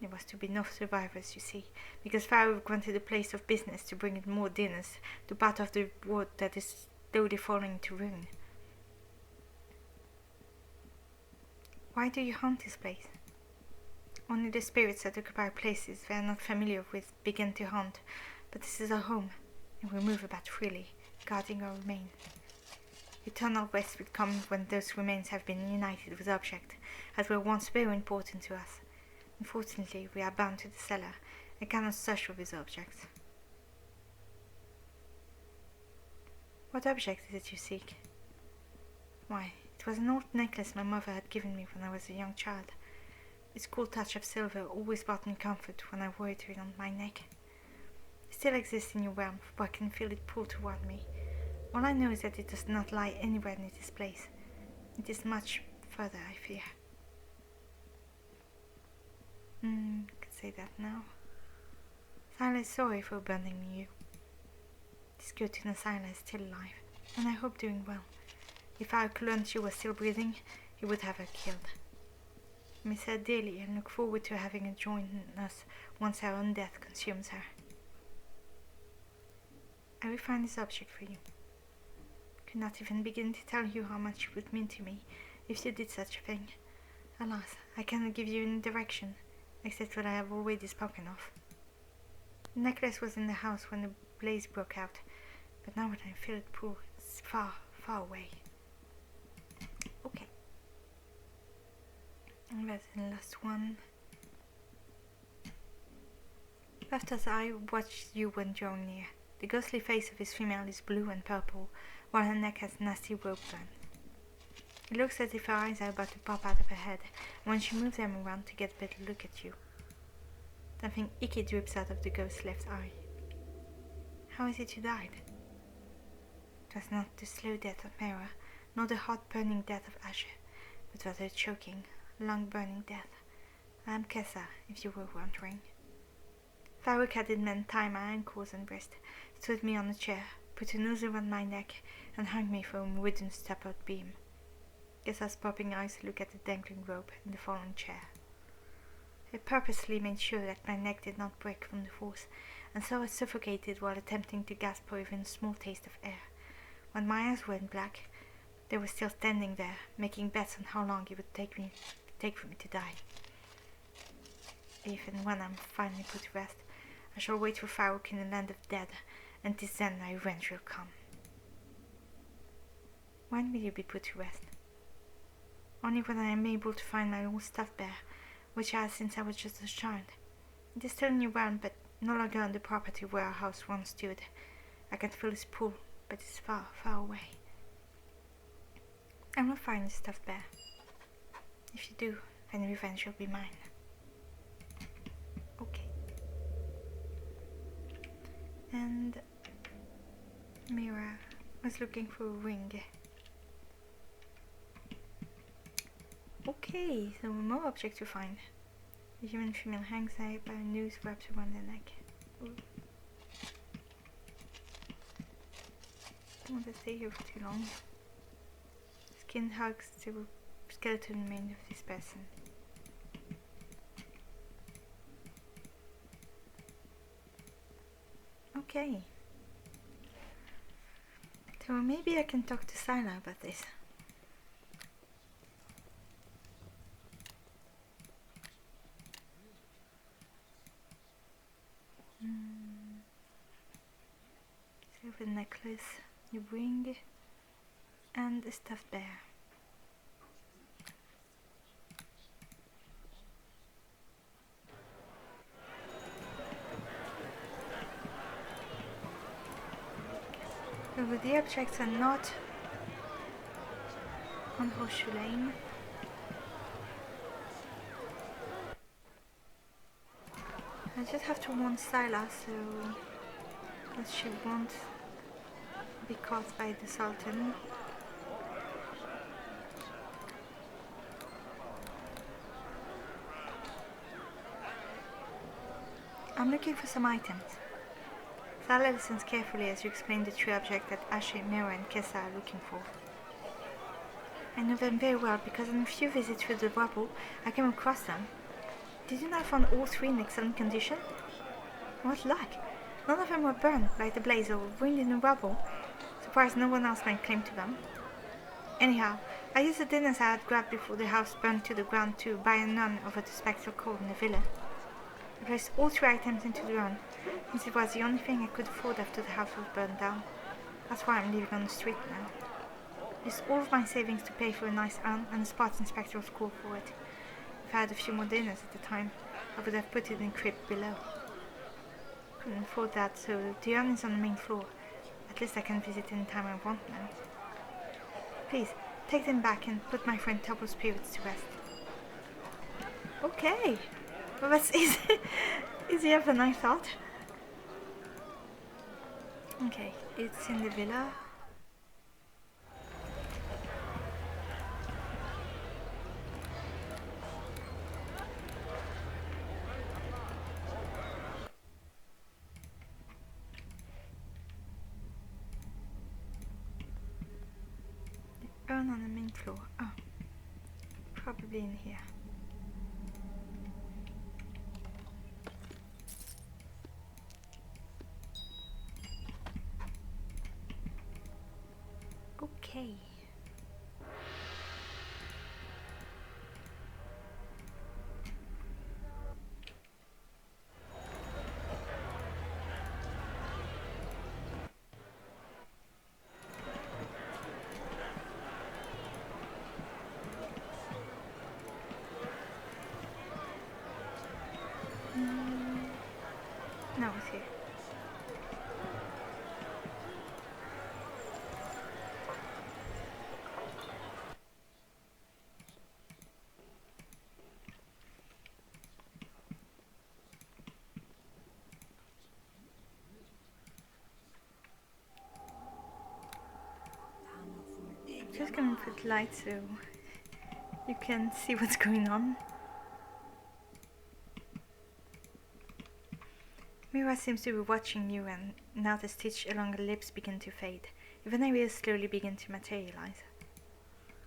There was to be no survivors, you see, because Farouk granted a place of business to bring in more dinners, to part of the ward that is slowly falling to ruin. Why do you haunt this place? Only the spirits that occupy places we are not familiar with begin to haunt, but this is our home, and we move about freely, guarding our remains. Eternal rest will come when those remains have been united with objects, as were once very important to us. Unfortunately, we are bound to the cellar, and cannot search for these objects. What object is it you seek? Why, it was an old necklace my mother had given me when I was a young child. Its cool touch of silver always brought me comfort when I wore it around my neck. It still exists in your realm, for I can feel it pull toward me. All I know is that it does not lie anywhere near this place. It is much further, I fear. I could say that now. Sila is sorry for abandoning you. It is good to know Sila is still alive, and I hope doing well. If I had learned she was still breathing, he would have her killed. I miss her dearly and look forward to having her join us once our own death consumes her. I will find this object for you. I could not even begin to tell you how much it would mean to me if you did such a thing. Alas, I cannot give you any direction, except what I have already spoken of. The necklace was in the house when the blaze broke out, but now when I feel it pull, it's far, far away. Okay. And that's the last one. Left as I watched you when drawing near. The ghostly face of his female is blue and purple, while her neck has nasty rope burn. It looks as if her eyes are about to pop out of her head, and when she moves them around to get a better look at you, something icky drips out of the ghost's left eye. How is it you died? It was not the slow death of Mera, nor the hot burning death of Asher, but rather a choking, lung-burning death. I am Kessa, if you were wondering. Farouk had it men tie my ankles and wrist, stood me on a chair, put a noose around my neck, and hung me from a wooden step-out beam. Kessa's popping eyes look at the dangling rope in the fallen chair. I purposely made sure that my neck did not break from the force, and so I suffocated while attempting to gasp for even a small taste of air. When my eyes went black, they were still standing there, making bets on how long it would take for me to die. Even when I'm finally put to rest, I shall wait for Farouk in the land of dead, and 'tis then my revenge will come. When will you be put to rest? Only when I am able to find my old stuffed bear, which I had since I was just a child. It is still in your realm, but no longer on the property where our house once stood. I can feel its pull, but it's far, far away. I will find the stuffed bear. If you do, then revenge will be mine. Okay. And Mira was looking for a ring. Okay, so more objects to find. The human female hangs by a noose wrapped around her neck. Ooh. Don't want to stay here for too long. Skin hugs the skeleton remains of this person. Okay. So maybe I can talk to Sila about this. Silver necklace, your ring, and a stuffed bear. So the objects are not on Horseshoe Lane. I just have to warn Styla so that she won't be caught by the Sultan. I'm looking for some items. Styla listens carefully as you explain the true object that Ashe, Mira and Kessa are looking for. I know them very well because on a few visits through the rubble, I came across them. Did you not find all three in excellent condition? What luck! None of them were burned by the blaze or ruined in the rubble. Surprised no one else might claim to them. Anyhow, I used the dinners I had grabbed before the house burned to the ground to buy a nun over the spectral coal in the villa. I placed all three items into the urn, since it was the only thing I could afford after the house was burned down. That's why I'm living on the street now. Used all of my savings to pay for a nice urn and a spot in spectral school for it. If I had a few more dinners at the time, I would have put it in the crypt below. Couldn't afford that, so the urn is on the main floor. At least I can visit any time I want now. Please, take them back and put my friend Tobo's spirits to rest. Okay. Well, that's easier than I thought. Okay, it's in the villa. The urn on the main floor. Oh, probably in here. Okay. No, it's here. Just gonna put light so you can see what's going on. Mira seems to be watching you, and now the stitch along her lips begin to fade. Even areas slowly begin to materialize.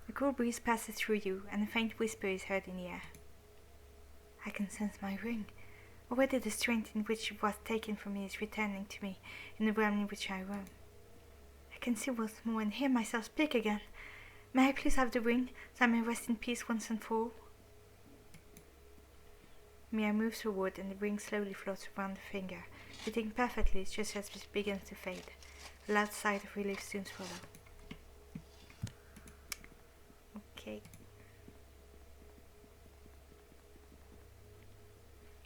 A cool breeze passes through you, and a faint whisper is heard in the air. I can sense my ring. Already the strength in which it was taken from me is returning to me in the realm in which I roam. I can see once more and hear myself speak again. May I please have the ring, so I may rest in peace once and for all? Mia moves forward and the ring slowly floats around the finger, fitting perfectly just as it begins to fade. A loud sigh of relief soon follows. Okay.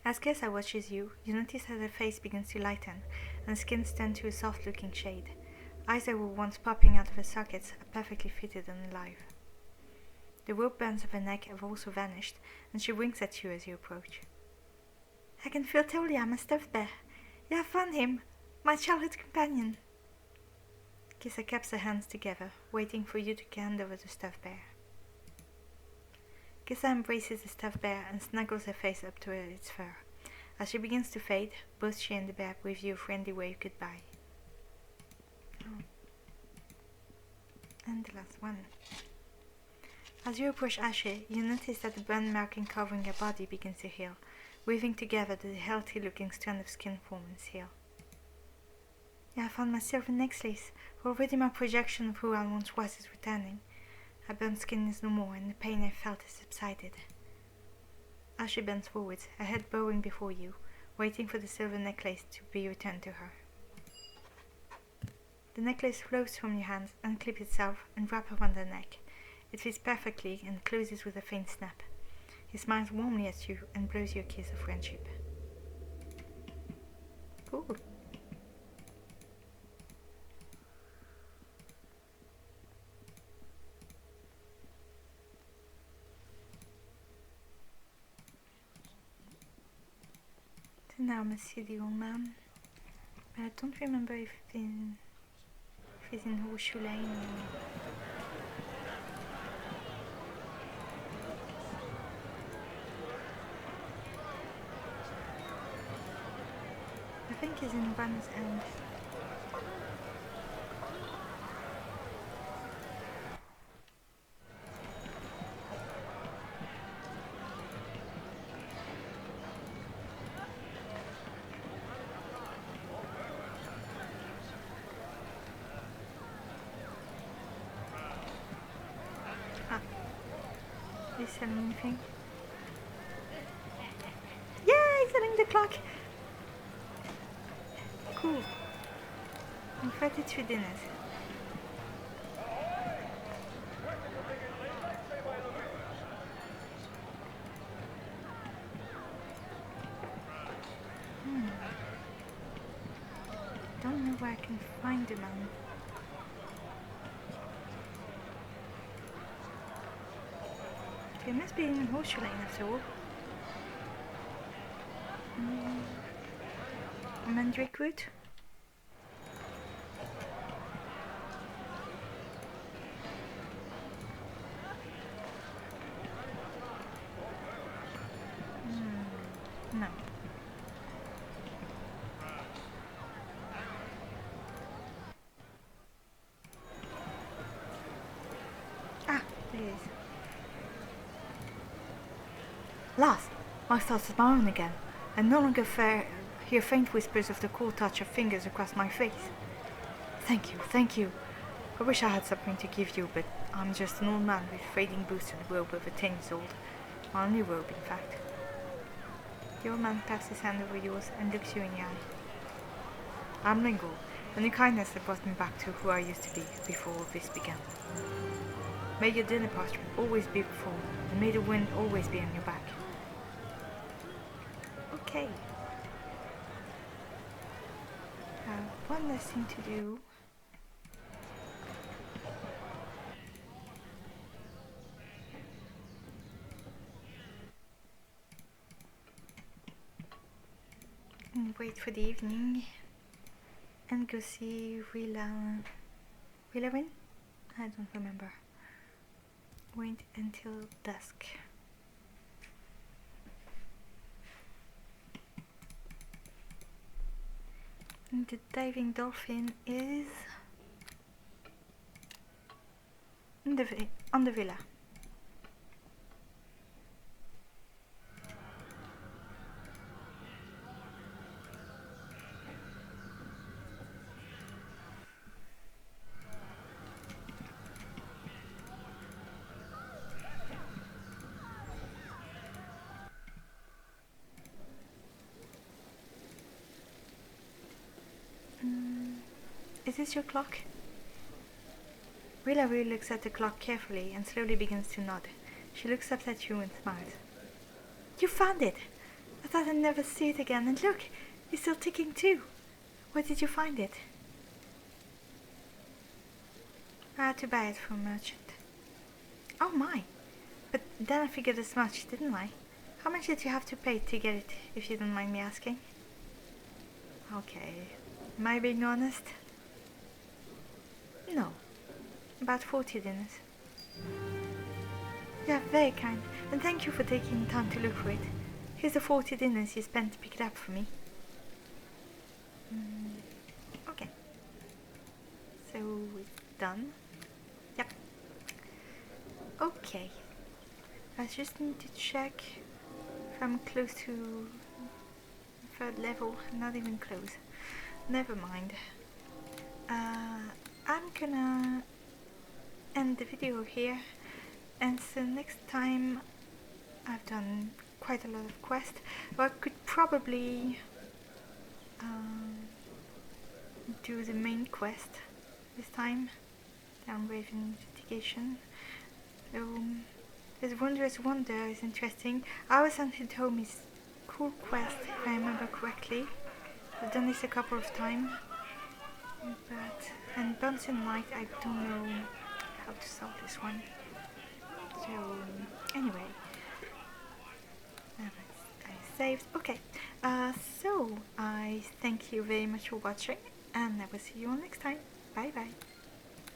As Kessa watches you, you notice that her face begins to lighten, and the skin turns to a soft-looking shade. Eyes that were once popping out of her sockets are perfectly fitted and alive. The rope bands of her neck have also vanished, and she winks at you as you approach. I can feel totally I'm a stuffed bear. You have found him, my childhood companion. Kissa claps her hands together, waiting for you to hand over the stuffed bear. Kissa embraces the stuffed bear and snuggles her face up to its fur. As she begins to fade, both she and the bear breathe you a friendly wave goodbye. Oh. And the last one. As you approach Ashe, you notice that the burn marking covering her body begins to heal, weaving together the healthy-looking strand of skin forms heal. Yeah, I found my silver necklace. Already my projection of who I once was is returning. Her burnt skin is no more, and the pain I felt has subsided. Ashe bends forward, her head bowing before you, waiting for the silver necklace to be returned to her. The necklace flows from your hands, unclips itself, and wraps around her neck. It fits perfectly and closes with a faint snap. He smiles warmly at you and blows you a kiss of friendship. Cool. The now I'm a silly old man. But I don't remember if it's in Horseshoe Lane or... I think it's in Runner's End. Is he selling anything? Yeah, he's selling the clock! Cool. And 32 dinners. Don't know where I can find the man. It must be in Horseshoe Lane after all. Mandrake Root? No. Ah, there it is. Last, my thoughts are my own again. I no longer hear faint whispers of the cool touch of fingers across my face. Thank you, thank you. I wish I had something to give you, but I'm just an old man with fading boots and a robe over 10 years old. My only robe, in fact. The old man claps his hand over yours and looks you in the eye. I'm Lingo, and the kindness that brought me back to who I used to be before all this began. May your dinner parchment always be full, and may the wind always be on your back. Okay. One less thing to do. And wait for the evening. And go see Rilari? I don't remember. Wait until dusk. And the diving dolphin is on the villa. Is this your clock? Rilari looks at the clock carefully and slowly begins to nod. She looks up at you and smiles. You found it! I thought I'd never see it again, and look! It's still ticking too! Where did you find it? I had to buy it from a merchant. Oh my! But then I figured as much, didn't I? How much did you have to pay to get it, if you don't mind me asking? Okay. Am I being honest? No. About 40 dinners. Yeah, very kind. And thank you for taking the time to look for it. Here's the 40 dinners you spent to pick it up for me. Okay. So it's done. Yep. Okay. I just need to check if I'm close to third level. Not even close. Never mind. I'm gonna end the video here, and so next time I've done quite a lot of quests, but I could probably do the main quest this time, the Almraiven investigation. So this Wondrous Wonder is interesting. Our Hunted Home is cool quest if I remember correctly. I've done this a couple of times, and Burns in Light, I don't know how to solve this one. So anyway, I saved. Okay, so I thank you very much for watching, and I will see you all next time. Bye bye.